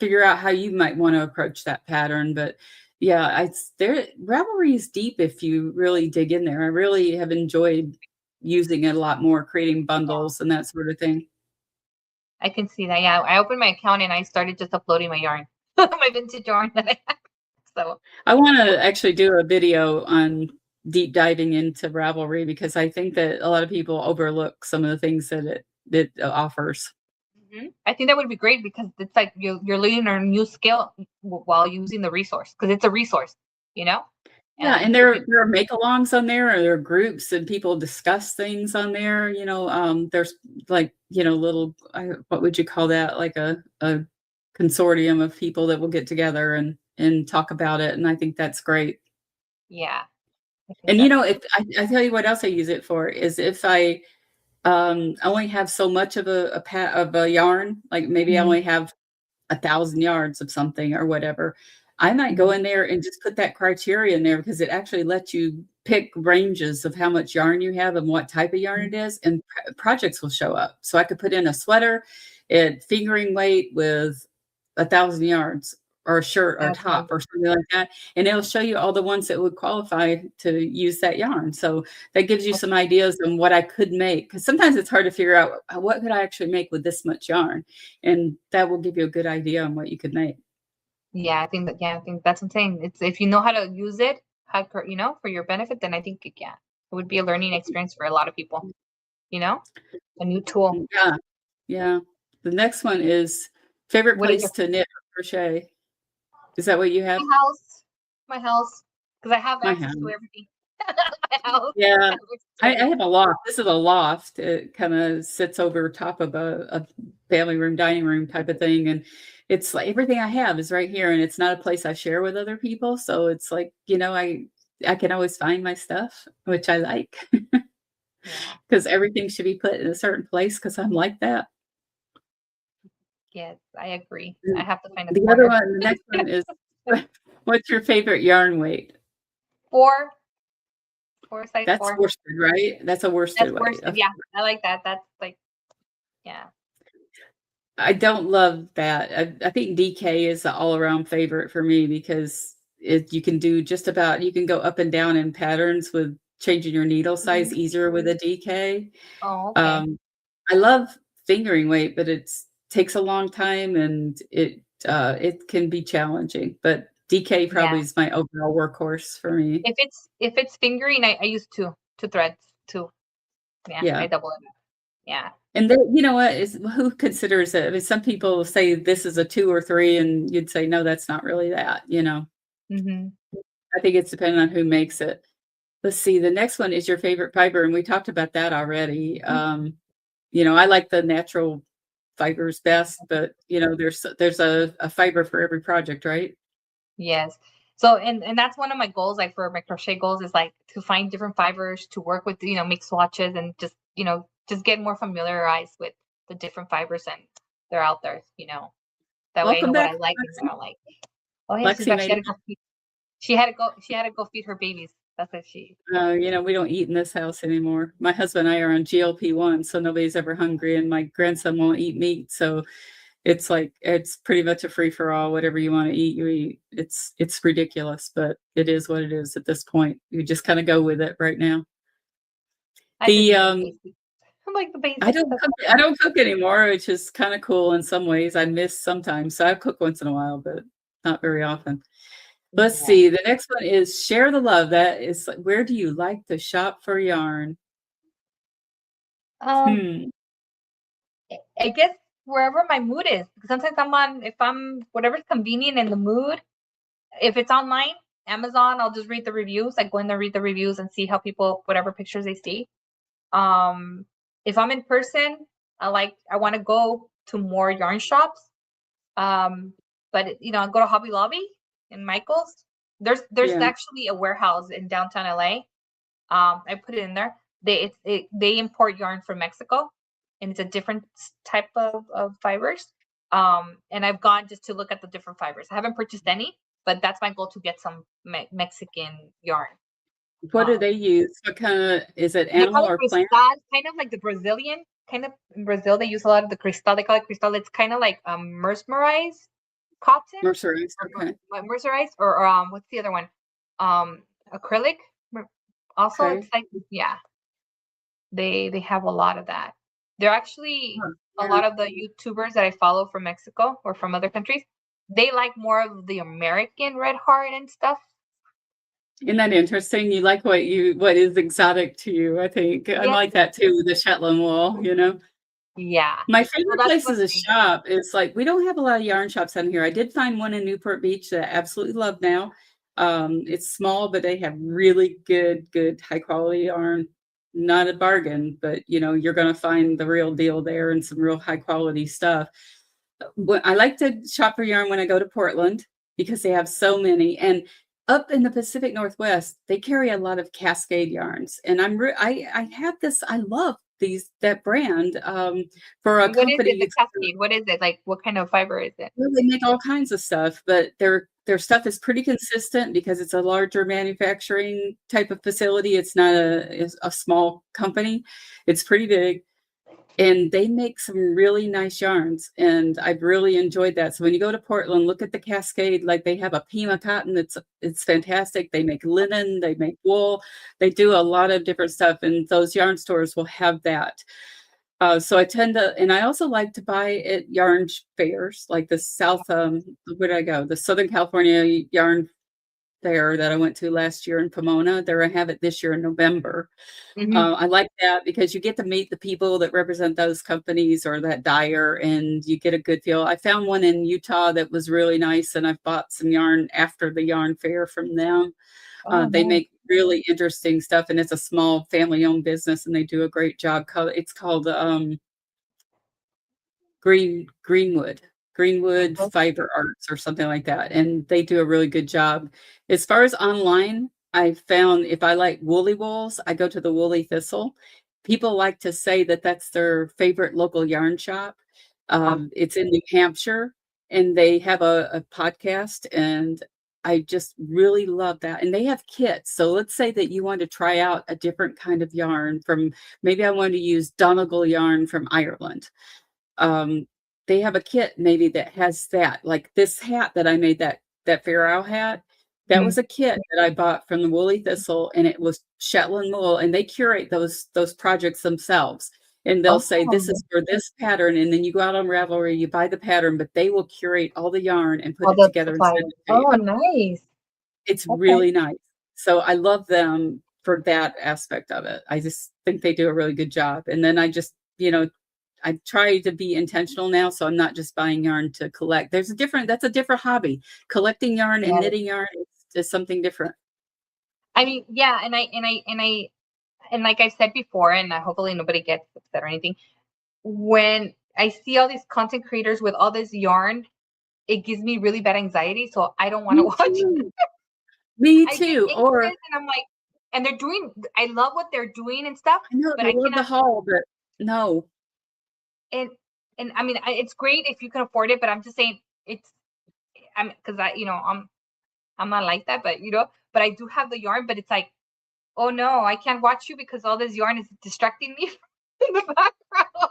figure out how you might want to approach that pattern. But yeah, there Ravelry is deep if you really dig in there. I really have enjoyed using it a lot more, creating bundles and that sort of thing. I can see that. Yeah, I opened my account and I started just uploading my yarn, my vintage yarn that I have. So I want to actually do a video on deep diving into Ravelry because I think that a lot of people overlook some of the things that it offers. I think that would be great because it's like you're learning a new skill while using the resource because it's a resource, you know. Yeah, and there are make-alongs on there, or there are groups and people discuss things on there. There's like, little, what would you call that? Like a consortium of people that will get together and talk about it. And I think that's great. Yeah. And if I tell you what else I use it for is if I only have so much of a yarn, like maybe I only have 1,000 yards of something or whatever, I might go in there and just put that criteria in there because it actually lets you pick ranges of how much yarn you have and what type of yarn it is, and projects will show up. So I could put in a sweater at fingering weight with 1,000 yards, or a shirt or top or something like that, and it'll show you all the ones that would qualify to use that yarn. So that gives you some ideas on what I could make, because sometimes it's hard to figure out what could I actually make with this much yarn, and that will give you a good idea on what you could make. Yeah, I think that's what I'm saying. It's if you know how to use it, for your benefit, then I think it would be a learning experience for a lot of people. A new tool. Yeah. The next one is favorite place to knit or crochet. Is that what you have? My house, because I have access to everything. My house. Yeah, I have a loft. This is a loft. It kind of sits over top of a family room, dining room type of thing, and it's like everything I have is right here, and it's not a place I share with other people. So it's like, I can always find my stuff, which I like, because everything should be put in a certain place. Because I'm like that. Yes, I agree. I have to find the other one. The next one is, what's your favorite yarn weight? 4. Size That's 4. worsted, right? That's a worsted weight. Worsted, yeah, I like that. That's like, yeah. I don't love that. I think DK is the all-around favorite for me because you can do you can go up and down in patterns with changing your needle size easier with a DK. Oh, okay. I love fingering weight, but it takes a long time and it can be challenging. But DK probably is my overall workhorse for me. If it's fingering, I use two threads too. Yeah, I double it. Yeah. And then, you know what, who considers it? I mean, some people say this is a 2 or 3, and you'd say, no, that's not really that, I think it's depending on who makes it. Let's see. The next one is your favorite fiber, and we talked about that already. I like the natural fibers best, but there's a fiber for every project, right? Yes. So and that's one of my goals, like for my crochet goals, is like to find different fibers to work with, make swatches and just get more familiarized with the different fibers and they're out there, That way I know what I like and what I don't like. Oh yeah, she had to go feed her babies. That's what she. We don't eat in this house anymore. My husband and I are on GLP-1, so nobody's ever hungry, and my grandson won't eat meat, so it's like it's pretty much a free for all. Whatever you want to eat, you eat. It's ridiculous, but it is what it is at this point. You just kind of go with it right now. I'm like the basics. I don't cook anymore, which is kind of cool in some ways. I miss sometimes, so I cook once in a while, but not very often. Let's see. The next one is share the love. That is, where do you like to shop for yarn? I guess wherever my mood is. Sometimes if I'm whatever's convenient in the mood. If it's online, Amazon, I'll just read the reviews. I go in there, read the reviews, and see how whatever pictures they see. If I'm in person, I want to go to more yarn shops. But I go to Hobby Lobby and Michael's. There's actually a warehouse in downtown LA. I put it in there. They import yarn from Mexico, and it's a different type of fibers. And I've gone just to look at the different fibers. I haven't purchased any, but that's my goal, to get some Mexican yarn. What do Um, they use? What kinda is it they call animal it or plant? cristal, kind of like the Brazilian kind of. In Brazil, they use a lot of the cristal. They call it cristal. It's kind of like mercerized cotton, Mercerized, or okay, mercerized, or what's the other one? Acrylic. Also, okay. it's like, yeah, they have a lot of that. They're actually, Huh, a yeah. lot of the YouTubers that I follow from Mexico or from other countries, they like more of the American red heart and stuff. Isn't that interesting? You like what is exotic to you, I think. I'm Yeah, like that too with the Shetland wool, you know? yeah. My So favorite that's places one to thing. shop is, like, we don't have a lot of yarn shops down here. I did find one in Newport Beach that I absolutely love now. It's small, but they have really good high quality yarn. Not a bargain, but, you're gonna find the real deal there and some real high quality stuff. I like to shop for yarn when I go to Portland because they have so many, and up in the Pacific Northwest, they carry a lot of Cascade yarns, and I have this I love that brand, for a And what is company. it? The Cascade. What is it? Like, what kind of fiber is it? Well, they make all kinds of stuff, but their stuff is pretty consistent because it's a larger manufacturing type of facility. It's not a small company. It's pretty big, and they make some really nice yarns, and I've really enjoyed that. So when you go to Portland, look at the Cascade. Like, they have a Pima cotton it's fantastic. They make linen, they make wool, they do a lot of different stuff, and those yarn stores will have that. So I tend to, and I also like to buy at yarn fairs, like the where did I go? The Southern California Yarn Fair that I went to last year in Pomona. There I have it this year in November. Hmm. I like that because you get to meet the people that represent those companies or that dyer, and you get a good feel. I found one in Utah that was really nice, and I've bought some yarn after the yarn fair from them. Oh, They nice. make really interesting stuff, and it's a small family-owned business, and they do a great job. It's called Greenwood Greenwood Okay. Fiber Arts or something like that, and they do a really good job. As far as online, I found if I like woolly wools, I go to the Woolly Thistle. People like to say that that's their favorite local yarn shop. Ah, It's in New Hampshire, and they have a podcast, and I just really love that. And they have kits. So let's say that you want to try out a different kind of yarn from, maybe I want to use Donegal yarn from Ireland. um, they have a kit maybe that has that, like this hat that I made, that Fair Isle hat, that mhm. was a kit that I bought from the Woolly Thistle, and it was Shetland wool, and they curate those projects themselves, and they'll say, "This Oh, is for this pattern," and then you go out on Ravelry, you buy the pattern, but they will curate all the yarn and put all it the together and send fibers. it to you. Oh, nice. It's Okay. really nice. So I love them for that aspect of it. I just think they do a really good job, and then I try to be intentional now, so I'm not just buying yarn to collect. That's a different hobby. Collecting yarn and Yeah. knitting yarn is something different. I mean, yeah, and like I said before, and hopefully nobody gets upset or anything. When I see all these content creators with all this yarn, it gives me really bad anxiety. So I don't want to Me watch. too. Me I get too. Or anxious, and I'm like, and they're doing. I love what they're doing and stuff, I know but they I love the cannot. haul, but no. And and I mean, it's great if you can afford it, but I'm just saying it's. I'm because I'm not like that, but but I do have the yarn, but it's like, oh no, I can't watch you because all this yarn is distracting me in the background.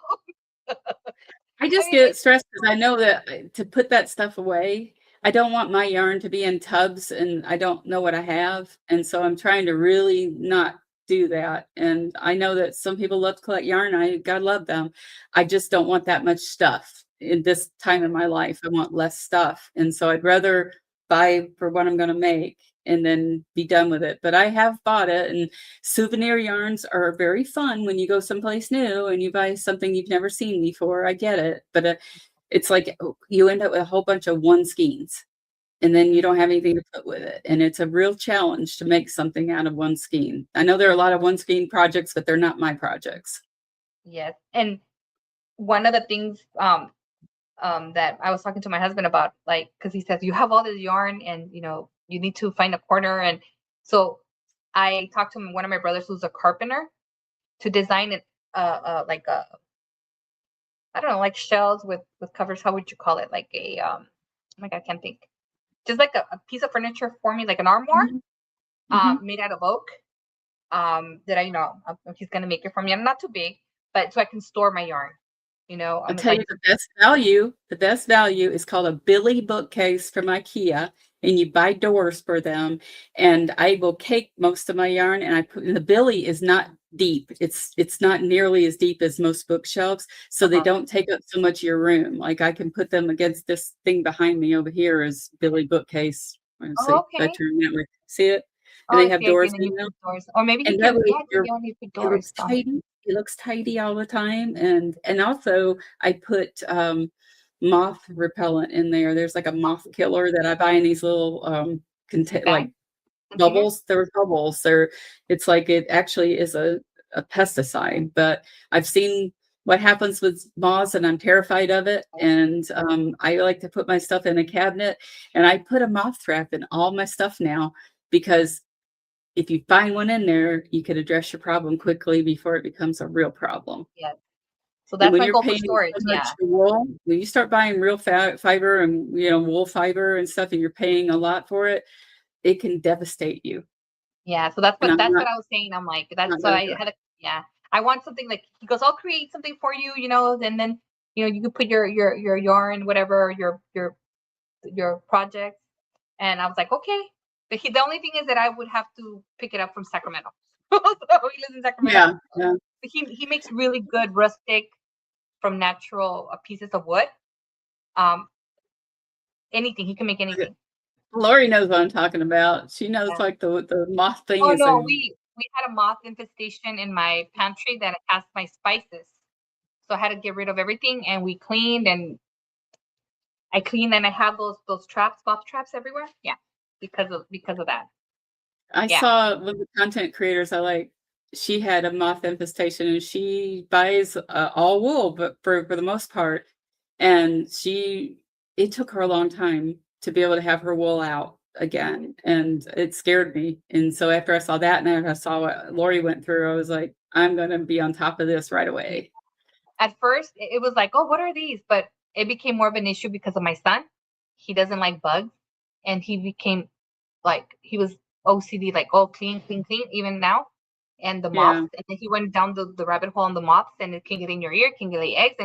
I I just mean, get like, stressed because I know that to put that stuff away, I don't want my yarn to be in tubs and I don't know what I have. And so I'm trying to really not do that. And I know that some people love to collect yarn. God love them. I just don't want that much stuff in this time in my life. I want less stuff. And so I'd rather buy for what I'm going to make and then be done with it. But I have bought it, and souvenir yarns are very fun when you go someplace new and you buy something you've never seen before. I get it, but it's like you end up with a whole bunch of one skeins, and then you don't have anything to put with it. And it's a real challenge to make something out of one skein. I know there are a lot of one skein projects, but they're not my projects. yes. And one of the things that I was talking to my husband about, like, because he says you have all this yarn, and you need to find a corner, and so I talked to one of my brothers who's a carpenter to design it, like I don't know, like shelves with covers. How would you call it? Like a oh my God, I can't think. Just like a piece of furniture for me, like an armoire, Mhm, mhm. made out of oak. That he's gonna make it for me. I'm not too big, but so I can store my yarn. I'll I'm tell you like, the best value is called a Billy bookcase from IKEA, and you buy doors for them, and I will cake most of my yarn, and I put and the Billy is not deep. It's not nearly as deep as most bookshelves, so they uh-huh. don't take up so much of your room. Like, I can put them against this thing behind me over here is Billy bookcase. Let's Oh, see, I okay. turn that way. See it? Oh, And they I have see, I see. doors And then you in them. put doors, or maybe he And that can. way Yeah, I think you're you only put it doors. looks So tidy. It looks tidy all the time, and also I put, moth repellent in there. There's, like, a moth killer that I buy in these little, bag like, containers. bubbles. They're bubbles. It's like it actually is a pesticide, but I've seen what happens with moths, and I'm terrified of it, and, I like to put my stuff in a cabinet, and I put a moth trap in all my stuff now because if you find one in there, you could address your problem quickly before it becomes a real problem. Yeah. So And that's when my you're goal for paying storage. so Yeah. much for wool, when you start buying real fiber and, wool fiber and stuff, and you're paying a lot for it, it can devastate you, Yeah. So that's and what I'm that's what I was saying. I'm like, that's not so gonna I do it. had a yeah. I want something like he goes, I'll create something for you, and then you can put your yarn, whatever, your project. And I was like, okay. But the only thing is that I would have to pick it up from Sacramento. So he lives in Sacramento. Yeah, yeah. But he makes really good rustic from natural pieces of wood. Um, anything he can make anything. Lori knows what I'm talking about. She knows, Yeah. like, the moth thing Oh is no, a we had a moth infestation in my pantry that has my spices. So I had to get rid of everything, and we cleaned, and I cleaned, and I have those traps, moth traps everywhere. Yeah, because of that. I Yeah. saw one of the content creators I like, she had a moth infestation, and she buys, all wool, but for the most part, and it took her a long time to be able to have her wool out again, and it scared me, and so after I saw that and after I saw what Lori went through, I was like, "I'm gonna be on top of this right away." At first, it was like, oh, what are these? But it became more of an issue because of my son. He doesn't like bugs, and he became like he was OCD, like, oh, clean, clean, clean, even now. And the moths, Yeah, and then he went down the rabbit hole on the moths, and it can get in your ear, can get lay eggs,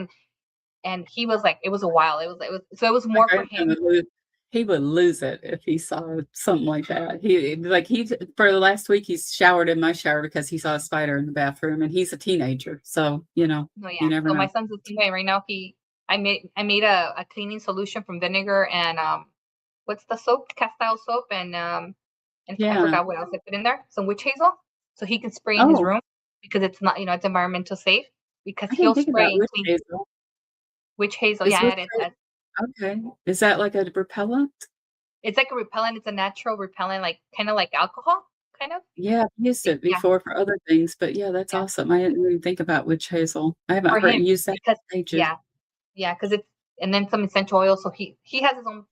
and he was like, it was a while. It was so it was my more for grandson him. would lose it if he saw something like that. He for the last week, he's showered in my shower because he saw a spider in the bathroom, and he's a teenager, so, No, you yeah. never So my know. son's the same way right now. I made a cleaning solution from vinegar and what's the soap? Castile soap and I Yeah. forgot what else I put in there. Some witch hazel, so he can spray in his Oh, room because it's not it's environmental safe because I didn't he'll think spray about and witch clean hazel. witch hazel. Is Yeah, witch it, ha okay. Is that like a repellent? it's like a repellent. It's a natural repellent, like kind of like alcohol, kind of. Yeah, I've used it Yeah, before for other things, but yeah, that's yeah. awesome. I didn't even think about witch hazel. I haven't For heard him used that because in ages. yeah, yeah, because it's and then some essential oil. So he has his own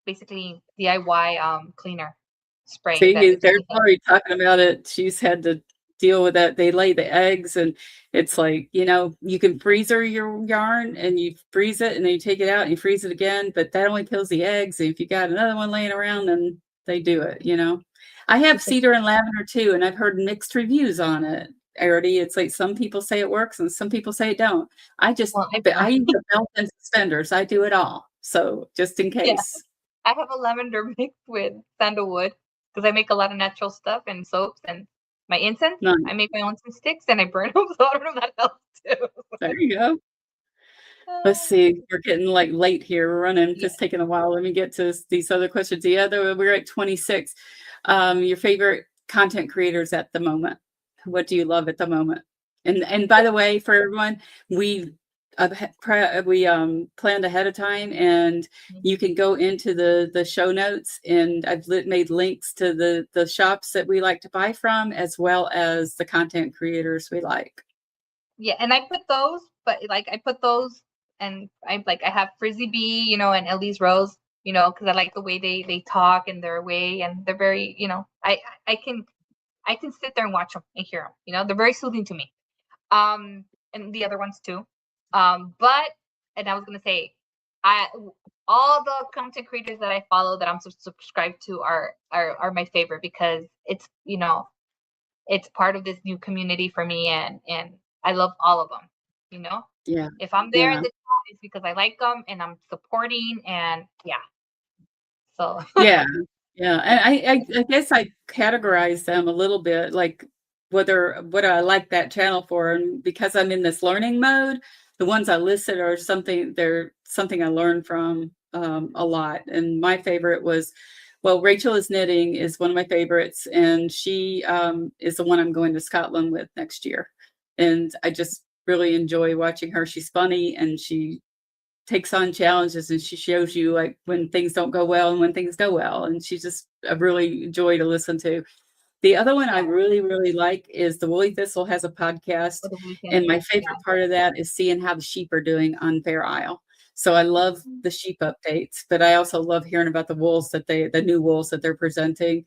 basically DIY cleaner spray that See, it's there's only him. Lori talking about it. She's had to deal with that. They lay the eggs, and it's like, you can freezer your yarn and you freeze it and then you take it out and you freeze it again, but that only kills the eggs. And if you got another one laying around, then they do it. I have Because cedar and lavender too, and I've heard mixed reviews on it. Already, it's like some people say it works and some people say it don't. well, But I use the belt and suspenders. I do it all. So just in yeah, case. I have a lavender mixed with sandalwood because I make a lot of natural stuff and soaps and my incense. None. I make my own incense sticks and I burn them, so I don't know if that helps too. There you go. Let's Uh, see, we're getting, like, late here, we're running, yeah. it's taking a while, let me get to these other questions. The other we're at 26. Your favorite content creators at the moment. What do you love at the moment? And by the way, for everyone, we, planned ahead of time, and you can go into the show notes, and I've made links to the shops that we like to buy from, as well as the content creators we like. Yeah, and I put those, but like I put those, and I have Frizzy Bee, and Ellie's Rose, because I like the way they talk and their way, and they're very, I can sit there and watch them and hear them. They're very soothing to me. And the other ones too. But and I was gonna say, I all the content creators that I follow that I'm subscribed to are my favorite because it's it's part of this new community for me, and I love all of them. You know, Yeah. if I'm there in Yeah. the chat, it's because I like them and I'm supporting, and yeah. So Yeah. Yeah, and I guess I categorize them a little bit, like, whether what I like that channel for, and because I'm in this learning mode, the ones I listed are they're something I learned from, a lot, and my favorite was well, Rachel is Knitting is one of my favorites, and she, is the one I'm going to Scotland with next year, and I just really enjoy watching her. She's funny, and she takes on challenges, and she shows you like when things don't go well and when things go well, and she's just a really joy to listen to. The other one I yeah, really, really like is the Woolly Thistle has a podcast, for the weekend, and my yeah. favorite part of that is seeing how the sheep are doing on Fair Isle. So I love the sheep updates, but I also love hearing about the new wools that they're presenting.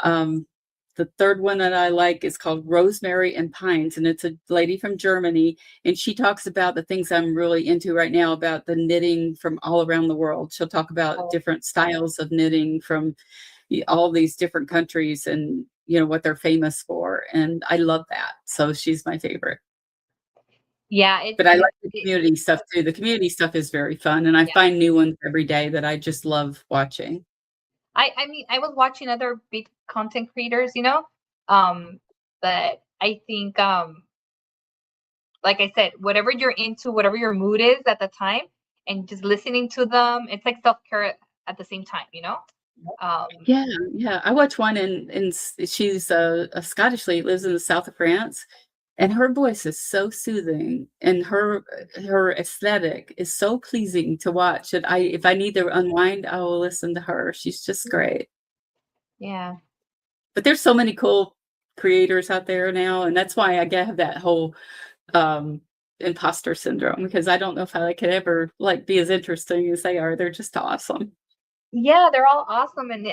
Um, the third one that I like is called Rosemary and Pines, and it's a lady from Germany, and she talks about the things I'm really into right now about the knitting from all around the world. She'll talk about Oh, different styles of knitting from all these different countries and what they're famous for, and I love that. So she's my favorite. yeah, But I like the community stuff too. The community stuff is very fun, and I yeah. find new ones every day that I just love watching. I mean, I was watching other big content creators, um, but I think, like I said, whatever you're into, whatever your mood is at the time, and just listening to them, it's like self-care at the same time. Um, Yeah, yeah. I watch one she's a Scottish lady, lives in the south of France, and her voice is so soothing, and her aesthetic is so pleasing to watch that if I need to unwind, I will listen to her. She's just great. yeah, But there's so many cool creators out there now, and that's why have that whole um imposter syndrome, because I don't know if I could ever like be as interesting as they are. They're just awesome. yeah, they're all awesome, and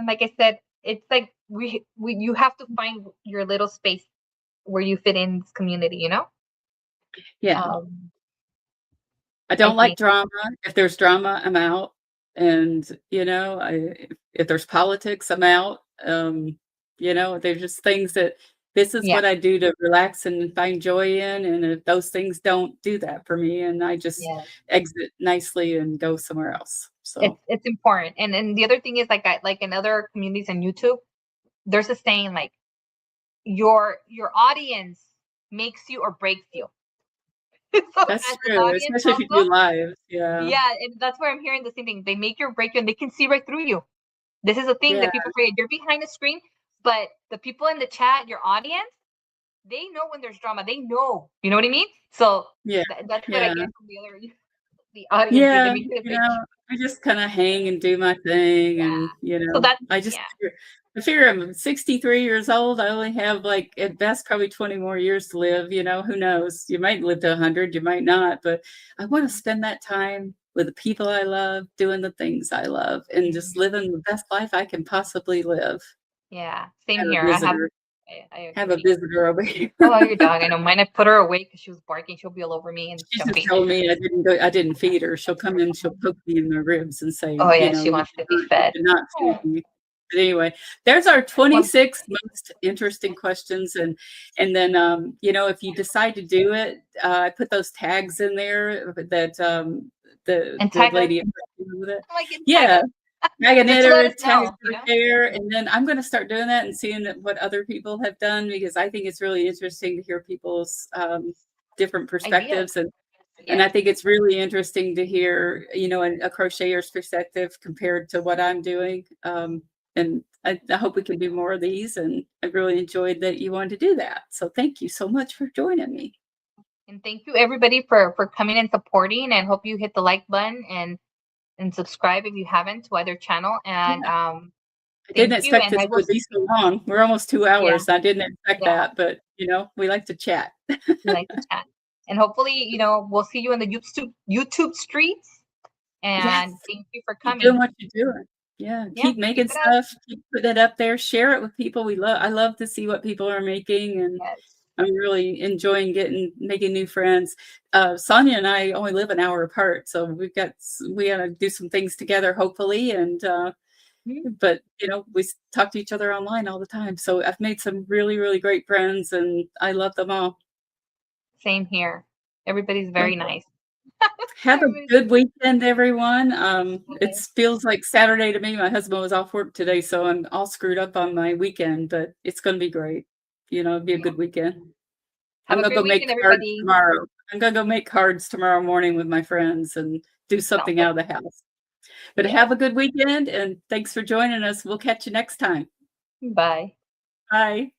like I said, it's like we you have to find your little space where you fit in this community. Yeah. Um, I I don't like think, drama. If there's drama, I'm out. And, if there's politics, I'm out. There's just things that this is yeah, what I do to relax and find joy in. And if those things don't do that for me, and I just yeah, exit nicely and go somewhere else. So, it's important, and the other thing is like in other communities on YouTube, there's a saying like your audience makes you or breaks you. So that's as an true, audience especially if you also, do live. Yeah. yeah, and that's where I'm hearing the same thing. They make you or break you, and they can see right through you. This is a thing Yeah. that people forget. You're behind the screen, but the people in the chat, your audience, they know when there's drama. They know. You know what I mean? So Yeah. that's what I Yeah. get from the audiences. They Yeah, make you or break you. I just kinda hang and do my thing, Yeah. and, So that's yeah. I figure I'm 63 years old. I only have, like, at best, probably 20 more years to live. Who knows? You might live to 100, you might not, but I wanna spend that time with the people I love, doing the things I love, and just Mhm. living the best life I can possibly live. Yeah. Same Have a here. visitor I have a agree. visitor over here. Oh, your dog. I know mine. I put her away because she was barking. She'll be all over me and She's just jumping. telling me I didn't feed her. She'll come in, she'll poke me in the ribs and say, Oh yeah, she wants to be You fed. should not feed Oh, me." But anyway, there's our well, 26 most interesting questions, and then, if you decide to do it, I put those tags in there that, and the tag us. lady with it. I'm like, and tag Yeah, us. tag a Just to let knitter, us tag know. a crocheter, and then I'm gonna start doing that and seeing what other people have done, because I think it's really interesting to hear people's, different Ideas. perspectives, and Yes. I think it's really interesting to hear, a crocheter's perspective compared to what I'm doing. And I hope we can do more of these. And I really enjoyed that you wanted to do that. So thank you so much for joining me. And thank you everybody for coming and supporting, and hope you hit the like button and subscribe if you haven't to either channel. And Yeah, I didn't thank you. expect And this I will would be so long. We're almost two yeah, hours. I didn't expect yeah, that, but we like to chat. we like to chat. And hopefully, we'll see you in the YouTube streets. Yes. And thank you for Keep doing coming. what you're doing. Yeah, Yeah, keep keep making it up. stuff, keep putting it up there, share it with people. I love to see what people are making, and Yes. I'm really enjoying making new friends. Sonja and I only live an hour apart, so we gotta do some things together, hopefully, and, Mhm. but, we talk to each other online all the time, so I've made some really, really great friends, and I love them all. Same here. Everybody's Well, very nice. have a Everybody's good weekend, everyone. It okay. feels like Saturday to me. My husband was off work today, so I'm all screwed up on my weekend, but it's gonna be great. It'll be a Yeah. good weekend. Have I'm a gonna great go make weekend, cards everybody. tomorrow. I'm gonna go make cards tomorrow morning with my friends and do Sounds something like out of the house. But yes. have a good weekend, and thanks for joining us. We'll catch you next time. Bye. Bye.